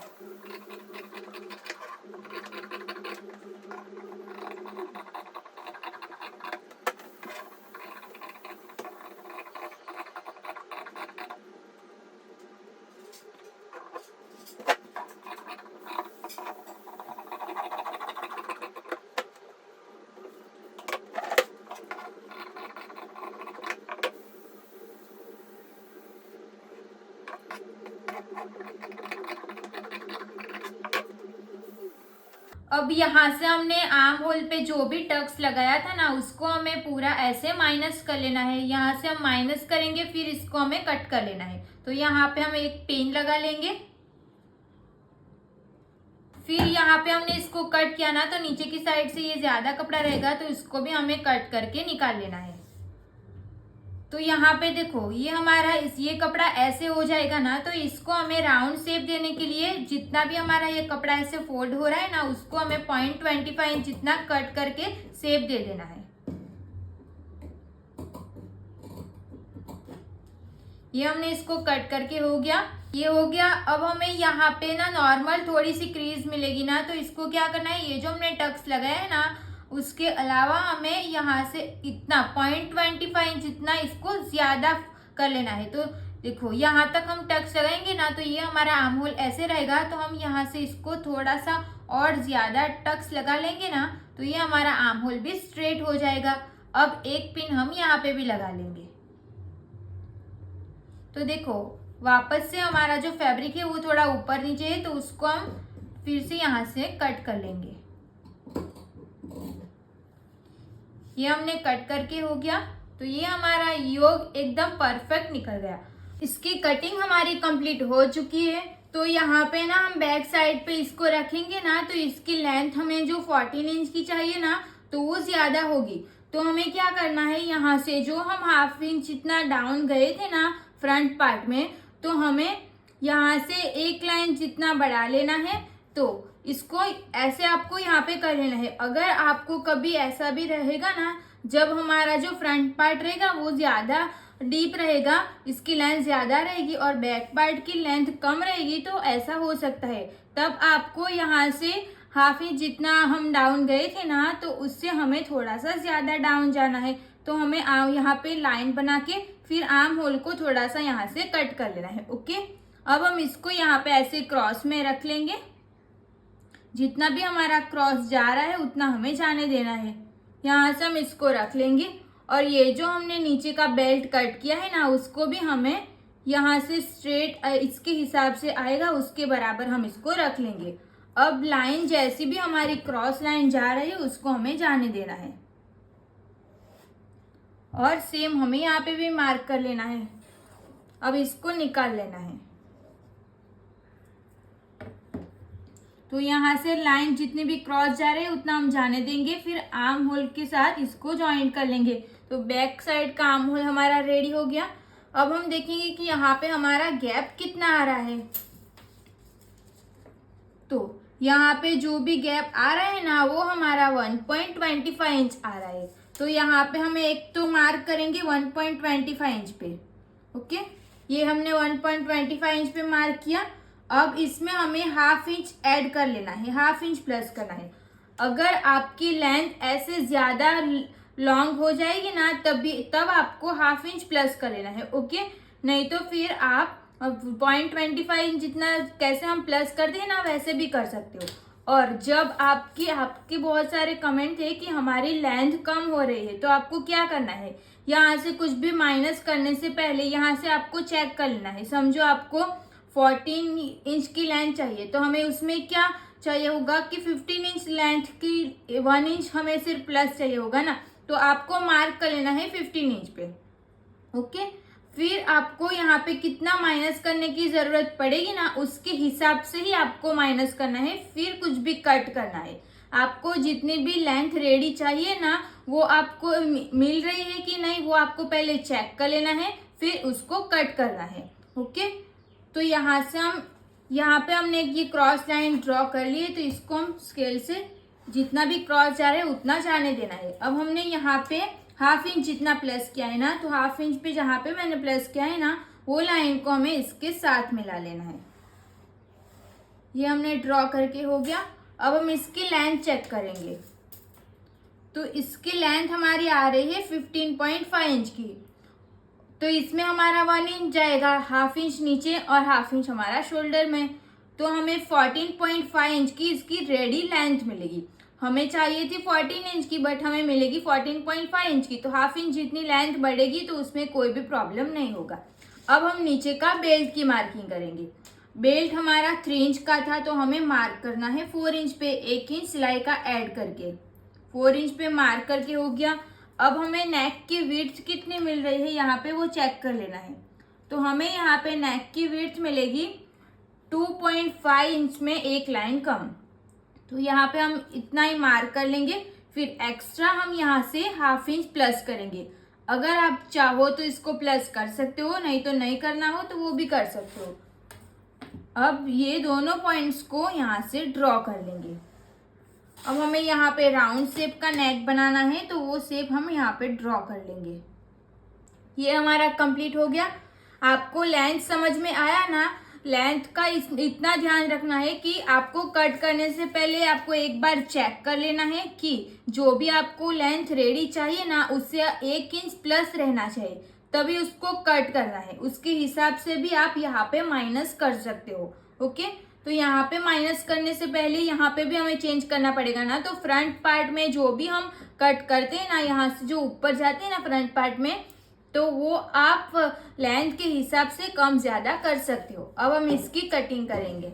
अब यहाँ से हमने आर्म होल पे जो भी टक्स लगाया था ना, उसको हमें पूरा ऐसे माइनस कर लेना है। यहाँ से हम माइनस करेंगे, फिर इसको हमें कट कर लेना है। तो यहाँ पे हम एक पेन लगा लेंगे। फिर यहाँ पे हमने इसको कट किया ना, तो नीचे की साइड से ये ज्यादा कपड़ा रहेगा, तो इसको भी हमें कट करके निकाल लेना है। तो यहाँ पे देखो ये हमारा ये कपड़ा ऐसे हो जाएगा ना, तो इसको हमें राउंड शेप देने के लिए जितना भी हमारा ये कपड़ा ऐसे फोल्ड हो रहा है ना, उसको हमें 0.25 इंच जितना कट करके शेप दे देना है। ये हमने इसको कट करके हो गया, ये हो गया। अब हमें यहाँ पे ना नॉर्मल थोड़ी सी क्रीज मिलेगी ना, तो इसको क्या करना है, ये जो हमने टक्स लगाया है ना, उसके अलावा हमें यहाँ से इतना 0.25 इंच जितना इसको ज्यादा कर लेना है। तो देखो यहाँ तक हम टक्स लगाएंगे ना, तो ये हमारा आर्म होल ऐसे रहेगा, तो हम यहाँ से इसको थोड़ा सा और ज्यादा टक्स लगा लेंगे ना, तो ये हमारा आर्म होल भी स्ट्रेट हो जाएगा। अब एक पिन हम यहाँ पे भी लगा लेंगे। तो देखो वापस से हमारा जो फैब्रिक है वो थोड़ा ऊपर नीचे है, तो उसको हम फिर से यहाँ से कट कर लेंगे। ये हमने कट करके हो गया, तो ये हमारा योग एकदम परफेक्ट निकल गया। इसकी कटिंग हमारी कंप्लीट हो चुकी है। तो यहाँ पे ना हम बैक साइड पे इसको रखेंगे ना, तो इसकी लेंथ हमें जो 14 इंच की चाहिए ना, तो वो ज्यादा होगी। तो हमें क्या करना है, यहाँ से जो हम ½ इंच जितना डाउन गए थे ना फ्रंट पार्ट में, तो हमें यहाँ से एक लाइन जितना बढ़ा लेना है। तो इसको ऐसे आपको यहाँ पे कर लेना है। अगर आपको कभी ऐसा भी रहेगा ना, जब हमारा जो फ्रंट पार्ट रहेगा वो ज्यादा डीप रहेगा, इसकी लेंथ ज्यादा रहेगी और बैक पार्ट की लेंथ कम रहेगी, तो ऐसा हो सकता है। तब आपको यहाँ से ½ इंच जितना हम डाउन गए थे ना, तो उससे हमें थोड़ा सा ज्यादा डाउन जाना है। तो हमें यहाँ पे लाइन बना के फिर आर्म होल को थोड़ा सा यहाँ से कट कर लेना है। ओके, अब हम इसको यहाँ पे ऐसे क्रॉस में रख लेंगे। जितना भी हमारा क्रॉस जा रहा है उतना हमें जाने देना है। यहाँ से हम इसको रख लेंगे और ये जो हमने नीचे का बेल्ट कट किया है ना, उसको भी हमें यहाँ से स्ट्रेट इसके हिसाब से आएगा उसके बराबर हम इसको रख लेंगे। अब लाइन जैसी भी हमारी क्रॉस लाइन जा रही है उसको हमें जाने देना है और सेम हमें यहाँ पे भी मार्क कर लेना है। अब इसको निकाल लेना है। तो यहाँ से लाइन जितनी भी क्रॉस जा रही है उतना हम जाने देंगे, फिर आर्म होल के साथ इसको ज्वाइंट कर लेंगे। तो बैक साइड का आर्म होल हमारा रेडी हो गया। अब हम देखेंगे कि यहाँ पे हमारा गैप कितना आ रहा है। तो यहाँ पे जो भी गैप आ रहा है ना, वो हमारा 1.25 इंच आ रहा है। तो यहाँ पे हमें एक तो मार्क करेंगे 1.25 इंच पे। ओके, ये हमने 1.25 इंच पे मार्क किया। अब इसमें हमें ½ इंच ऐड कर लेना है, ½ इंच प्लस करना है। अगर आपकी लेंथ ऐसे ज्यादा लॉन्ग हो जाएगी ना, तब आपको ½ इंच प्लस कर लेना है। ओके, नहीं तो फिर आप 0.25 इंच जितना कैसे हम प्लस करते हैं ना, वैसे भी कर सकते हो। और जब आपके बहुत सारे कमेंट थे कि हमारी लेंथ कम हो रही है, तो आपको क्या करना है, यहाँ से कुछ भी माइनस करने से पहले यहाँ से आपको चेक कर लेना है। समझो आपको 14 इंच की लेंथ चाहिए, तो हमें उसमें क्या चाहिए होगा कि 15 इंच लेंथ की 1 इंच हमें सिर्फ प्लस चाहिए होगा ना, तो आपको मार्क कर लेना है 15 इंच पे। ओके, फिर आपको यहाँ पे कितना माइनस करने की जरूरत पड़ेगी ना, उसके हिसाब से ही आपको माइनस करना है। फिर कुछ भी कट करना है। आपको जितनी भी लेंथ रेडी चाहिए ना, वो आपको मिल रही है कि नहीं, वो आपको पहले चेक कर लेना है, फिर उसको कट करना है। ओके, तो यहाँ से यहाँ पे हमने ये क्रॉस लाइन ड्रॉ कर ली है, तो इसको हम स्केल से जितना भी क्रॉस जा रहा है उतना जाने देना है। अब हमने यहाँ पे ½ इंच जितना प्लस किया है ना, तो ½ इंच पे जहाँ पे मैंने प्लस किया है ना, वो लाइन को हमें इसके साथ मिला लेना है। ये हमने ड्रॉ करके हो गया। अब हम इसकी लेंथ चेक करेंगे। तो इसकी लेंथ हमारी आ रही है 15.5 इंच की। तो इसमें हमारा 1 इंच जाएगा ½ इंच नीचे और ½ इंच हमारा शोल्डर में। तो हमें 14.5 इंच की इसकी रेडी लेंथ मिलेगी। हमें चाहिए थी 14 इंच की, बट हमें मिलेगी 14.5 इंच की। तो ½ इंच जितनी लेंथ बढ़ेगी तो उसमें कोई भी प्रॉब्लम नहीं होगा। अब हम नीचे का बेल्ट की मार्किंग करेंगे। बेल्ट हमारा 3 इंच का था, तो हमें मार्क करना है 4 इंच पे, 1 इंच सिलाई का ऐड करके 4 इंच पे मार्क करके हो गया। अब हमें नेक की विड्थ कितनी मिल रही है यहाँ पे वो चेक कर लेना है। तो हमें यहाँ पे नेक की विड्थ मिलेगी 2.5 इंच में एक लाइन कम। तो यहाँ पे हम इतना ही मार्क कर लेंगे, फिर एक्स्ट्रा हम यहाँ से ½ इंच प्लस करेंगे। अगर आप चाहो तो इसको प्लस कर सकते हो, नहीं तो नहीं करना हो तो वो भी कर सकते हो। अब ये दोनों पॉइंट्स को यहाँ से ड्रॉ कर लेंगे। अब हमें यहाँ पे राउंड शेप का नेक बनाना है, तो वो शेप हम यहाँ पे ड्रॉ कर लेंगे। ये हमारा कंप्लीट हो गया। आपको लेंथ समझ में आया ना? लेंथ का इतना ध्यान रखना है कि आपको कट करने से पहले आपको एक बार चेक कर लेना है कि जो भी आपको लेंथ रेडी चाहिए ना, उससे 1 इंच प्लस रहना चाहिए, तभी उसको कट करना है। उसके हिसाब से भी आप यहाँ पे माइनस कर सकते हो। ओके, तो यहाँ पे माइनस करने से पहले यहाँ पे भी हमें चेंज करना पड़ेगा ना। तो फ्रंट पार्ट में जो भी हम कट करते हैं ना, यहाँ से जो ऊपर जाते हैं ना फ्रंट पार्ट में, तो वो आप लेंथ के हिसाब से कम ज्यादा कर सकते हो। अब हम इसकी कटिंग करेंगे।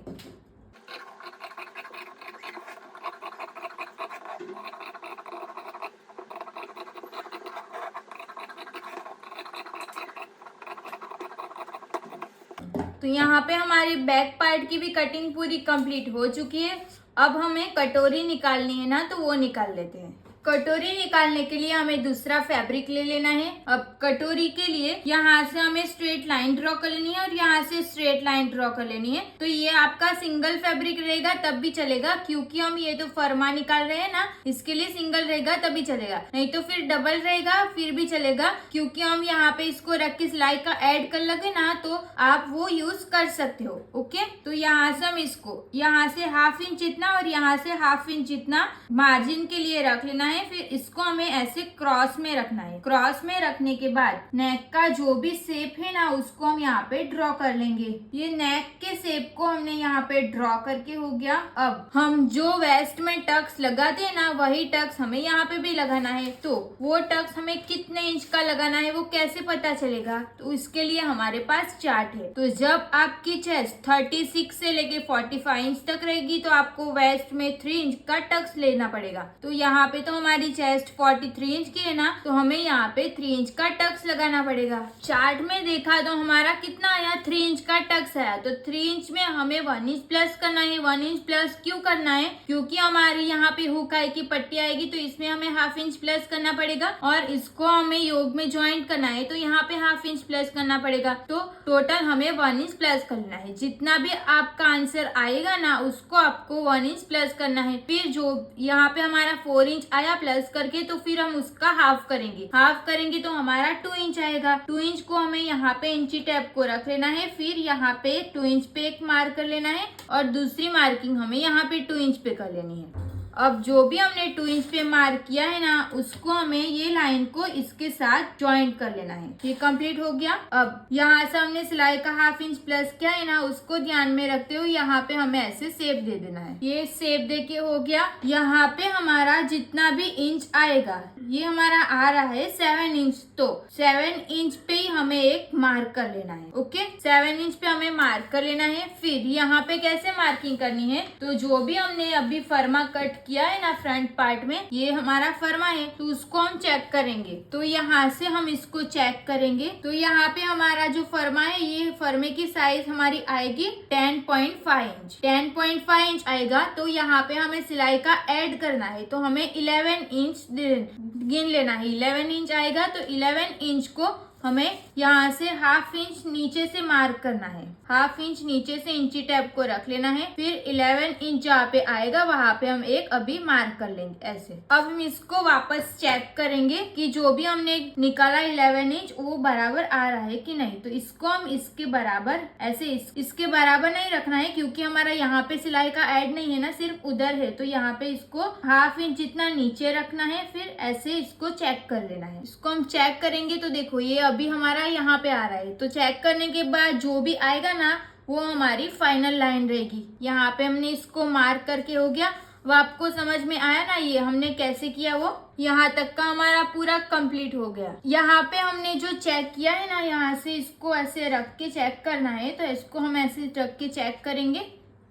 तो यहाँ पे हमारी बैक पार्ट की भी कटिंग पूरी कंप्लीट हो चुकी है। अब हमें कटोरी निकालनी है ना, तो वो निकाल लेते हैं। कटोरी निकालने के लिए हमें दूसरा फैब्रिक ले लेना है। अब कटोरी के लिए यहाँ से हमें स्ट्रेट लाइन ड्रॉ कर लेनी है और यहाँ से स्ट्रेट लाइन ड्रॉ कर लेनी है। तो ये आपका सिंगल फैब्रिक रहेगा तब भी चलेगा, क्योंकि हम ये तो फर्मा निकाल रहे हैं ना, इसके लिए सिंगल रहेगा तभी चलेगा, नहीं तो फिर डबल रहेगा फिर भी चलेगा, क्योंकि हम यहाँ पे इसको रख के सिलाई का ऐड कर लगे ना, तो आप वो यूज कर सकते हो। ओके, तो यहाँ से हम इसको यहाँ से 1/2 इंच जितना और यहाँ से 1/2 इंच जितना मार्जिन के लिए रख लेना है। फिर इसको हमें ऐसे क्रॉस में रखना है। क्रॉस में रखने के बाद नेक का जो भी शेप है ना, उसको हम यहाँ पे ड्रॉ कर लेंगे। ये नेक के शेप को हमने यहाँ पे ड्रॉ करके हो गया। अब हम जो वेस्ट में टक्स लगाते हैं ना, वही टक्स हमें यहाँ पे भी लगाना है। तो वो टक्स हमें कितने इंच का लगाना है वो कैसे पता चलेगा? तो इसके लिए हमारे पास चार्ट है। तो जब आपकी चेस्ट 36 से लेके 45 इंच तक रहेगी, तो आपको वेस्ट में 3 इंच का टक्स लेना पड़ेगा। तो यहाँ पे तो हमारी चेस्ट 43 इंच की है ना, तो हमें यहाँ पे 3 इंच का टक्स लगाना पड़ेगा। चार्ट में देखा तो हमारा कितना आया? 3 इंच का टक्स आया। तो 3 इंच में हमें 1 इंच प्लस करना है। 1 इंच प्लस क्यों करना है? क्योंकि हमारी यहाँ पे हुक आई की पट्टी आएगी, तो इसमें हमें 1/2 इंच प्लस करना पड़ेगा और इसको हमें योग में ज्वाइंट करना है, तो यहाँ पे 1/2 इंच प्लस करना पड़ेगा। तो टोटल हमें 1 इंच प्लस करना है। जितना भी आपका आंसर आएगा ना, उसको आपको 1 इंच प्लस करना है। फिर जो यहाँ पे हमारा 4 इंच आया प्लस करके, तो फिर हम उसका हाफ करेंगे। हाफ करेंगे तो हमारा 2 इंच आएगा। 2 इंच को हमें यहाँ पे इंची टेप को रख लेना है। फिर यहाँ पे 2 इंच पे एक मार्क कर लेना है और दूसरी मार्किंग हमें यहाँ पे 2 इंच पे कर लेनी है। अब जो भी हमने 2 इंच पे मार्क किया है ना, उसको हमें ये लाइन को इसके साथ ज्वाइंट कर लेना है। ये कंप्लीट हो गया। अब यहाँ से हमने सिलाई का 1/2 इंच प्लस किया है ना, उसको ध्यान में रखते हुए यहाँ पे हमें ऐसे शेप दे देना है। ये शेप दे के हो गया। यहाँ पे हमारा जितना भी इंच आएगा, ये हमारा आ रहा है 7 इंच, तो 7 इंच पे ही हमें एक मार्क कर लेना है। ओके, 7 इंच पे हमें मार्क कर लेना है। फिर यहाँ पे कैसे मार्किंग करनी है? तो जो भी हमने अभी फर्मा कट किया है ना फ्रंट पार्ट में, ये हमारा फर्मा है, तो उसको हम चेक करेंगे। तो यहाँ से हम इसको चेक करेंगे। तो यहाँ पे हमारा जो फर्मा है, ये फर्मे की साइज हमारी आएगी 10.5 इंच। 10.5 इंच आएगा, तो यहाँ पे हमें सिलाई का ऐड करना है, तो हमें 11 इंच गिन लेना है। 11 इंच आएगा, तो 11 इंच को हमें यहाँ से 1/2 इंच नीचे से मार्क करना है। 1/2 इंच नीचे से इंची टेप को रख लेना है। फिर 11 इंच जहाँ पे आएगा वहां पे हम एक अभी मार्क कर लेंगे ऐसे। अब हम इसको वापस चेक करेंगे कि जो भी हमने निकाला 11 इंच वो बराबर आ रहा है कि नहीं। तो इसको हम इसके बराबर ऐसे इसके बराबर नहीं रखना है, क्योंकि हमारा यहाँ पे सिलाई का ऐड नहीं है ना, सिर्फ उधर है। तो यहाँ पे इसको 1/2 इंच जितना नीचे रखना है, फिर ऐसे इसको चेक कर लेना है। इसको हम चेक करेंगे तो देखो ये अभी हमारा यहाँ पे आ रहा है। तो चेक करने के बाद जो भी आएगा ना, वो हमारी फाइनल लाइन रहेगी। यहाँ पे हमने इसको मार्क करके हो गया। वो आपको समझ में आया ना ये हमने कैसे किया? वो यहाँ तक का हमारा पूरा कंप्लीट हो गया। यहाँ पे हमने जो चेक किया है ना, यहाँ से इसको ऐसे रख के चेक करना है, तो इसको हम ऐसे रख के चेक करेंगे।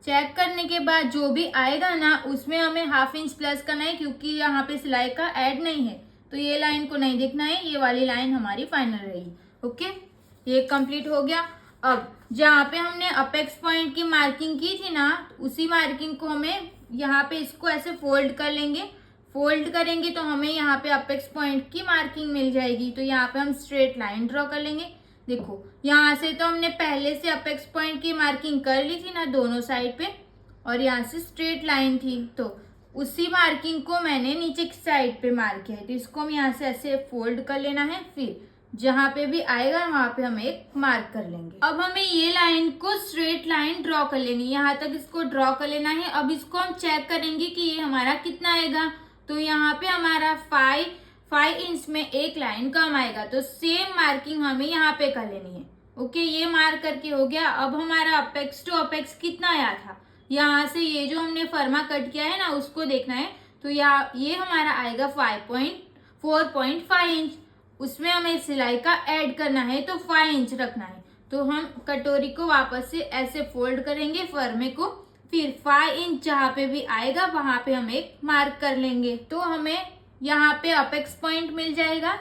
चेक करने के बाद जो भी आएगा ना, उसमें हमें 1/2 इंच प्लस करना है, क्योंकि यहाँ पे सिलाई का ऐड नहीं है, तो ये लाइन को नहीं देखना है। ये वाली लाइन हमारी फाइनल रहेगी। ओके, ये कंप्लीट हो गया। अब जहाँ पे हमने अपेक्स पॉइंट की मार्किंग की थी ना, उसी मार्किंग को हमें यहाँ पे इसको ऐसे फोल्ड कर लेंगे। फोल्ड करेंगे तो हमें यहाँ पे अपेक्स पॉइंट की मार्किंग मिल जाएगी। तो यहाँ पे हम स्ट्रेट लाइन ड्रॉ कर लेंगे। देखो यहाँ से तो हमने पहले से अपेक्स पॉइंट की मार्किंग कर ली थी ना दोनों साइड पे, और यहाँ से स्ट्रेट लाइन थी, तो उसी मार्किंग को मैंने नीचे की साइड पे मार्क किया है। तो इसको हम यहाँ से ऐसे फोल्ड कर लेना है, फिर जहाँ पे भी आएगा वहां पे हम एक मार्क कर लेंगे। अब हमें ये लाइन को स्ट्रेट लाइन ड्रॉ कर लेनी है, यहाँ तक इसको ड्रॉ कर लेना है। अब इसको हम चेक करेंगे कि ये हमारा कितना आएगा। तो यहाँ पे हमारा 5 इंच में एक लाइन कम आएगा, तो सेम मार्किंग हमें यहाँ पे कर लेनी है। ओके, ये मार्क करके हो गया। अब हमारा अपेक्स टू अपेक्स कितना आया था, यहाँ से ये जो हमने फर्मा कट किया है ना उसको देखना है। तो ये हमारा आएगा 4.5 इंच। उसमें हमें सिलाई का ऐड करना है तो 5 इंच रखना है। तो हम कटोरी को वापस से ऐसे फोल्ड करेंगे फर्मे को, फिर 5 इंच जहाँ पे भी आएगा वहां पे हम एक मार्क कर लेंगे। तो हमें यहाँ पे अपेक्स पॉइंट मिल जाएगा।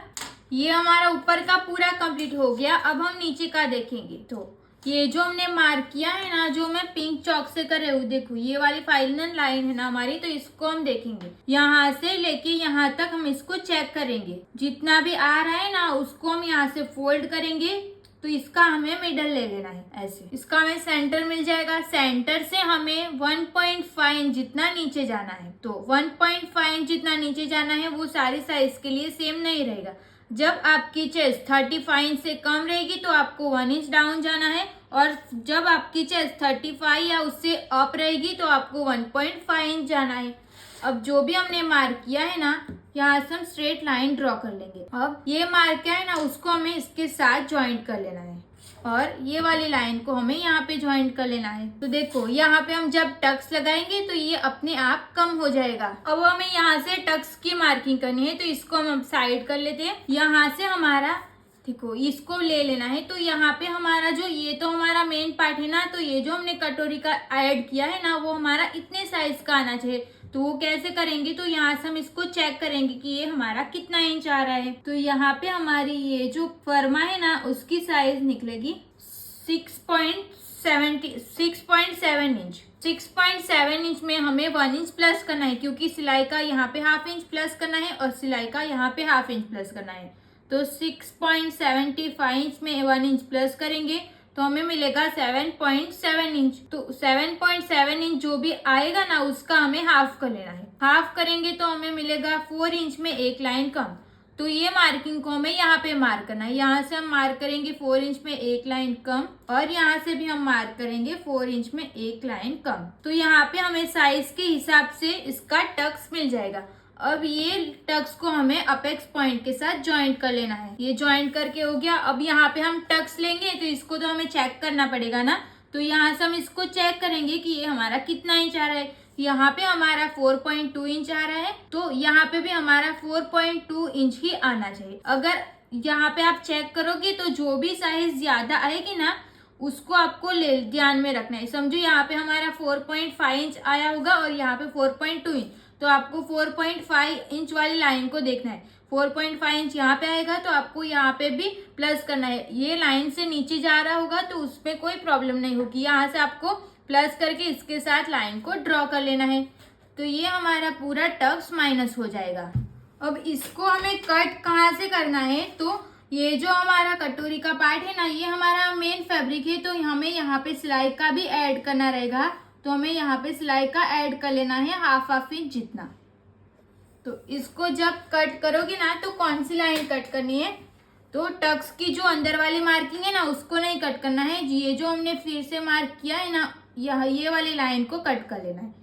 ये हमारा ऊपर का पूरा कंप्लीट हो गया। अब हम नीचे का देखेंगे। तो ये जो हमने मार्क किया है ना, जो मैं पिंक चौक से कर रही हूँ, देखो ये वाली फाइनल लाइन है ना हमारी, तो इसको हम देखेंगे यहाँ से लेके यहाँ तक हम इसको चेक करेंगे। जितना भी आ रहा है ना उसको हम यहाँ से फोल्ड करेंगे, तो इसका हमें मिडल ले लेना है ऐसे। इसका हमें सेंटर मिल जाएगा। सेंटर से हमें 1.5 इंच जितना नीचे जाना है। तो 1.5 इंच जितना नीचे जाना है वो सारी साइज के लिए सेम नहीं रहेगा। जब आपकी चेस्ट 35 इंच से कम रहेगी तो आपको 1 इंच डाउन जाना है, और जब आपकी चेस्ट 35 या उससे अप रहेगी तो आपको 1.5 इंच जाना है। अब जो भी हमने मार्क किया है ना, यहाँ से हम स्ट्रेट लाइन ड्रॉ कर लेंगे। अब ये मार्क किया है ना उसको हमें इसके साथ ज्वाइंट कर लेना है, और ये वाली लाइन को हमें यहाँ पे ज्वाइंट कर लेना है। तो देखो यहाँ पे हम जब टक्स लगाएंगे तो ये अपने आप कम हो जाएगा। अब हमें यहाँ से टक्स की मार्किंग करनी है, तो इसको हम साइड कर लेते हैं। यहाँ से हमारा देखो इसको ले लेना है। तो यहाँ पे हमारा जो ये तो हमारा मेन पार्ट है ना, तो ये जो हमने कटोरी का ऐड किया है ना वो हमारा इतने साइज का आना चाहिए। तो वो कैसे करेंगे, तो यहाँ से हम इसको चेक करेंगे कि ये हमारा कितना इंच आ रहा है। तो यहाँ पे हमारी ये जो फर्मा है ना उसकी साइज निकलेगी 6.7 इंच। 6.7 इंच में हमें 1 इंच प्लस करना है, क्योंकि सिलाई का यहाँ पे ½ इंच प्लस करना है और सिलाई का यहाँ पे ½ इंच प्लस करना है। तो 6.75 इंच में 1 इंच प्लस करेंगे तो हमें मिलेगा 7.7 इंच। तो 7.7 इंच जो भी आएगा ना उसका हमें हाफ कर लेना है। हाफ करेंगे तो हमें मिलेगा 4 इंच में एक लाइन कम। तो ये मार्किंग को हमें यहाँ पे मार्क करना है। यहाँ से हम मार्क करेंगे 4 इंच में एक लाइन कम, और यहाँ से भी हम मार्क करेंगे 4 इंच में एक लाइन कम। तो यहाँ पे हमें साइज के हिसाब से इसका टक्स मिल जाएगा। अब ये टक्स को हमें अपेक्स पॉइंट के साथ ज्वाइंट कर लेना है। ये ज्वाइंट करके हो गया। अब यहाँ पे हम टक्स लेंगे तो इसको तो हमें चेक करना पड़ेगा ना। तो यहाँ से हम इसको चेक करेंगे कि ये हमारा कितना इंच आ रहा है। यहाँ पे हमारा 4.2 इंच आ रहा है, तो यहाँ पे भी हमारा 4.2 इंच ही आना चाहिए। अगर यहाँ पे आप चेक करोगे तो जो भी साइज ज्यादा आएगी ना उसको आपको ध्यान में रखना है। समझो यहाँ पे हमारा 4.5 इंच आया होगा और यहाँ पे 4.2 इंच, तो आपको 4.5 इंच वाली लाइन को देखना है। 4.5 इंच यहाँ पे आएगा तो आपको यहाँ पे भी प्लस करना है। ये लाइन से नीचे जा रहा होगा तो उसमें कोई प्रॉब्लम नहीं होगी। यहाँ से आपको प्लस करके इसके साथ लाइन को ड्रॉ कर लेना है। तो ये हमारा पूरा टक्स माइनस हो जाएगा। अब इसको हमें कट कहाँ से करना है, तो ये जो हमारा कटोरी का पार्ट है ना ये हमारा मेन फैब्रिक है, तो हमें यहाँ पे सिलाई का भी ऐड करना रहेगा। तो हमें यहाँ पे सिलाई का ऐड कर लेना है ½ इंच जितना। तो इसको जब कट करोगे ना तो कौन सी लाइन कट करनी है, तो टक्स की जो अंदर वाली मार्किंग है ना उसको नहीं कट करना है। ये जो हमने फिर से मार्क किया है ना ये वाली लाइन को कट कर लेना है।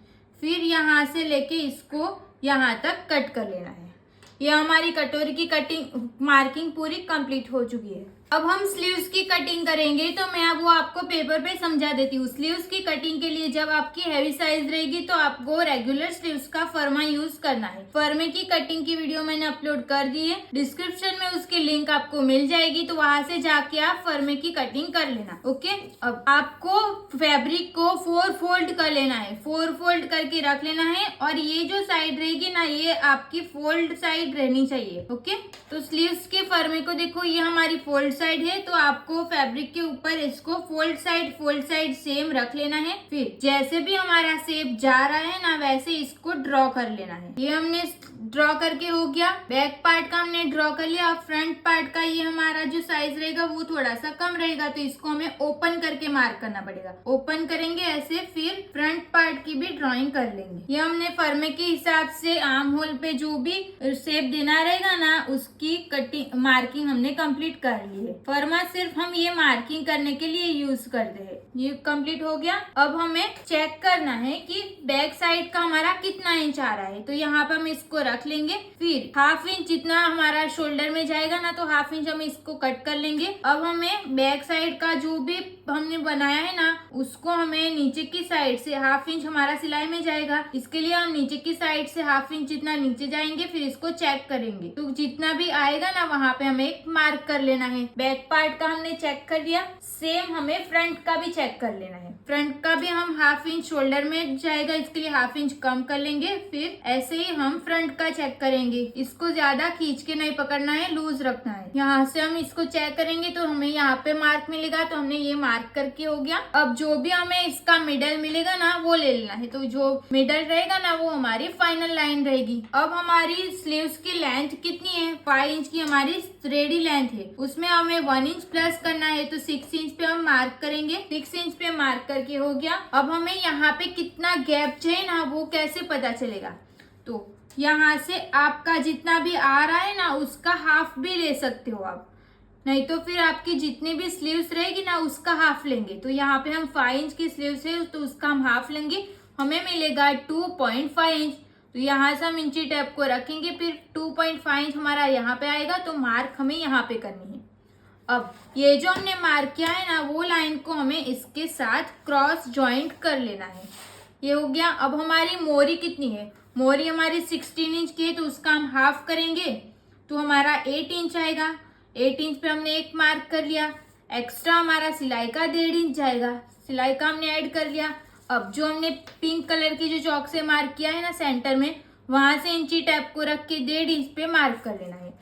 फिर यहाँ से लेके इसको यहाँ तक कट कर लेना है। ये हमारी कटोरी की कटिंग मार्किंग पूरी कंप्लीट हो चुकी है। अब हम स्लीव्स की कटिंग करेंगे, तो मैं अब वो आपको पेपर पे समझा देती हूँ। स्लीव्स की कटिंग के लिए जब आपकी हैवी साइज रहेगी तो आपको रेगुलर स्लीव्स का फर्मा यूज करना है। फर्मे की कटिंग की वीडियो मैंने अपलोड कर दी है, डिस्क्रिप्शन में उसकी लिंक आपको मिल जाएगी, तो वहां से जाके आप फर्मे की कटिंग कर लेना। ओके, अब आपको फैब्रिक को 4 फोल्ड कर लेना है। 4 फोल्ड करके रख लेना है, और ये जो साइड रहेगी ना ये आपकी फोल्ड साइड रहनी चाहिए। ओके, तो स्लीव्स के फर्मे को देखो ये हमारी फोल्ड साइड है, तो आपको फैब्रिक के ऊपर इसको फोल्ड साइड सेम रख लेना है। फिर जैसे भी हमारा शेप जा रहा है ना वैसे इसको ड्रॉ कर लेना है। ये हमने ड्रॉ करके हो गया। बैक पार्ट का हमने ड्रॉ कर लिया। अब फ्रंट पार्ट का ये हमारा जो साइज रहेगा वो थोड़ा सा कम रहेगा, तो इसको हमें ओपन करके मार्क करना पड़ेगा। ओपन करेंगे ऐसे, फिर फ्रंट पार्ट की भी ड्रॉइंग कर लेंगे। ये हमने फर्मे के हिसाब से आर्म होल पे जो भी शेप देना रहेगा ना, उसकी कटिंग मार्किंग हमने कंप्लीट कर ली है। फर्मा सिर्फ हम ये मार्किंग करने के लिए यूज करते हैं। ये कंप्लीट हो गया। अब हमें चेक करना है कि बैक साइड का हमारा कितना इंच आ रहा है, तो यहाँ पर हम इसको रख लेंगे। फिर हाफ इंच जितना हमारा शोल्डर में जाएगा ना, तो हाफ इंच हम इसको कट कर लेंगे। अब हमें बैक साइड का जो भी हमने बनाया है ना, उसको हमें नीचे की साइड से हाफ इंच हमारा सिलाई में जाएगा। इसके लिए हम नीचे की साइड से हाफ इंच जितना नीचे जाएंगे, फिर इसको चेक करेंगे। तो जितना भी आएगा ना, वहाँ पे हमें एक मार्क कर लेना है। बैक पार्ट का हमने चेक कर लिया। सेम हमें फ्रंट का भी चेक कर लेना है। फ्रंट का भी हम हाफ इंच शोल्डर में जाएगा, इसके लिए हाफ इंच कम कर लेंगे। फिर ऐसे ही हम फ्रंट का चेक करेंगे। इसको ज्यादा खींच के नहीं पकड़ना है, लूज रखना है। यहाँ से हम इसको चेक करेंगे तो हमें यहाँ पे मार्क मिलेगा, तो हमने ये मार्क करके हो गया। अब जो भी हमें इसका मिडल मिलेगा ना, वो ले लेना है। तो जो मिडल रहेगा ना, वो हमारी फाइनल लाइन रहेगी। अब हमारी स्लीव्स की लेंथ कितनी है? 5 इंच की हमारी रेडी लेंथ है। उसमें हमें 1 इंच प्लस करना है, तो 6 इंच पे हम मार्क करेंगे। 6 इंच पे मार्क करके हो गया। अब हमें यहाँ पे कितना गैप चाहिए ना, वो कैसे पता चलेगा? तो यहाँ से आपका जितना भी आ रहा है ना, उसका हाफ भी ले सकते हो आप, नहीं तो फिर आपकी जितनी भी स्लीव्स रहेगी ना, उसका हाफ लेंगे। तो यहाँ पे हम 5 इंच की स्लीव्स है, तो उसका हम हाफ लेंगे। हमें मिलेगा 2.5 इंच। तो यहाँ से हम इंची टेप को रखेंगे, फिर 2.5 इंच हमारा यहाँ पे आएगा, तो मार्क हमें यहाँ पे करनी है। अब ये जो हमने मार्क किया है ना, वो लाइन को हमें इसके साथ क्रॉस जॉइंट कर लेना है। ये हो गया। अब हमारी मोरी कितनी है? मोरी हमारी 16 इंच की है, तो उसका हम हाफ करेंगे, तो हमारा 8 इंच आएगा। 8 इंच पे हमने एक मार्क कर लिया। एक्स्ट्रा हमारा सिलाई का 1.5 इंच जाएगा, सिलाई का हमने ऐड कर लिया। अब जो हमने पिंक कलर की जो चौक से मार्क किया है ना सेंटर में, वहां से इंची टैप को रख के 1.5 इंच पे मार्क कर लेना है।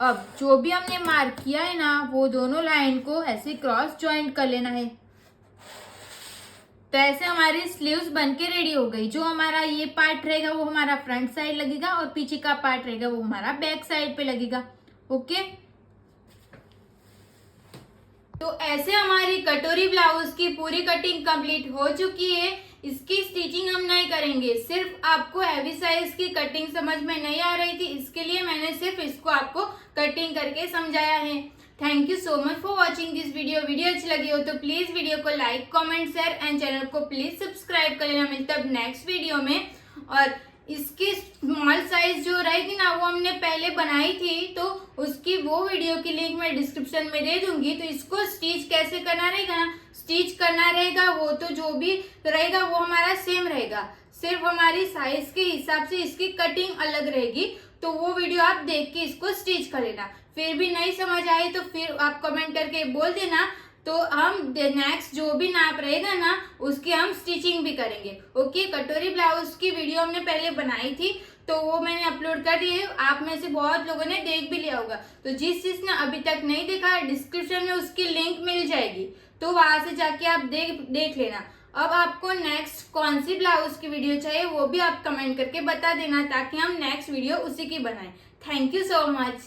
अब जो भी हमने मार्क किया है ना, वो दोनों लाइन को ऐसे क्रॉस ज्वाइंट कर लेना है। तो ऐसे हमारी स्लीव्स बनके रेडी हो गई। जो हमारा ये पार्ट रहेगा वो हमारा फ्रंट साइड लगेगा, और पीछे का पार्ट रहेगा वो हमारा बैक साइड पे लगेगा। ओके, तो ऐसे हमारी कटोरी ब्लाउज की पूरी कटिंग कंप्लीट हो चुकी है। इसकी स्टिचिंग हम नहीं करेंगे, सिर्फ आपको हैवी साइज की कटिंग समझ में नहीं आ रही थी, इसके लिए मैंने सिर्फ इसको आपको कटिंग करके समझाया है। Thank you so much for watching this video. Video अच्छी लगी हो तो प्लीज वीडियो को like, comment, share and channel को प्लीज सब्सक्राइब कर लेना। मिलता है नेक्स्ट वीडियो में। और इसकी स्मॉल साइज जो रहेगी ना, वो हमने पहले बनाई थी, तो उसकी वो वीडियो की लिंक मैं डिस्क्रिप्शन में दे दूंगी। तो इसको स्टिच कैसे करना रहेगा ना, स्टिच करना रहेगा वो तो जो भी रहेगा वो हमारा सेम रहेगा, सिर्फ हमारी साइज के हिसाब से इसकी कटिंग अलग रहेगी। तो वो वीडियो आप देख के इसको स्टिच कर लेना। फिर भी नहीं समझ आए तो फिर आप कमेंट करके बोल देना, तो हम नेक्स्ट जो भी नाप रहेगा ना, उसकी हम स्टिचिंग भी करेंगे। ओके, कटोरी ब्लाउज की वीडियो हमने पहले बनाई थी, तो वो मैंने अपलोड कर दी है। आप में से बहुत लोगों ने देख भी लिया होगा। तो जिस ने अभी तक नहीं देखा, डिस्क्रिप्शन में उसकी लिंक मिल जाएगी, तो वहां से जाके आप देख लेना। अब आपको नेक्स्ट कौन सी ब्लाउज की वीडियो चाहिए, वो भी आप कमेंट करके बता देना, ताकि हम नेक्स्ट वीडियो उसी की बनाएं। Thank you so much.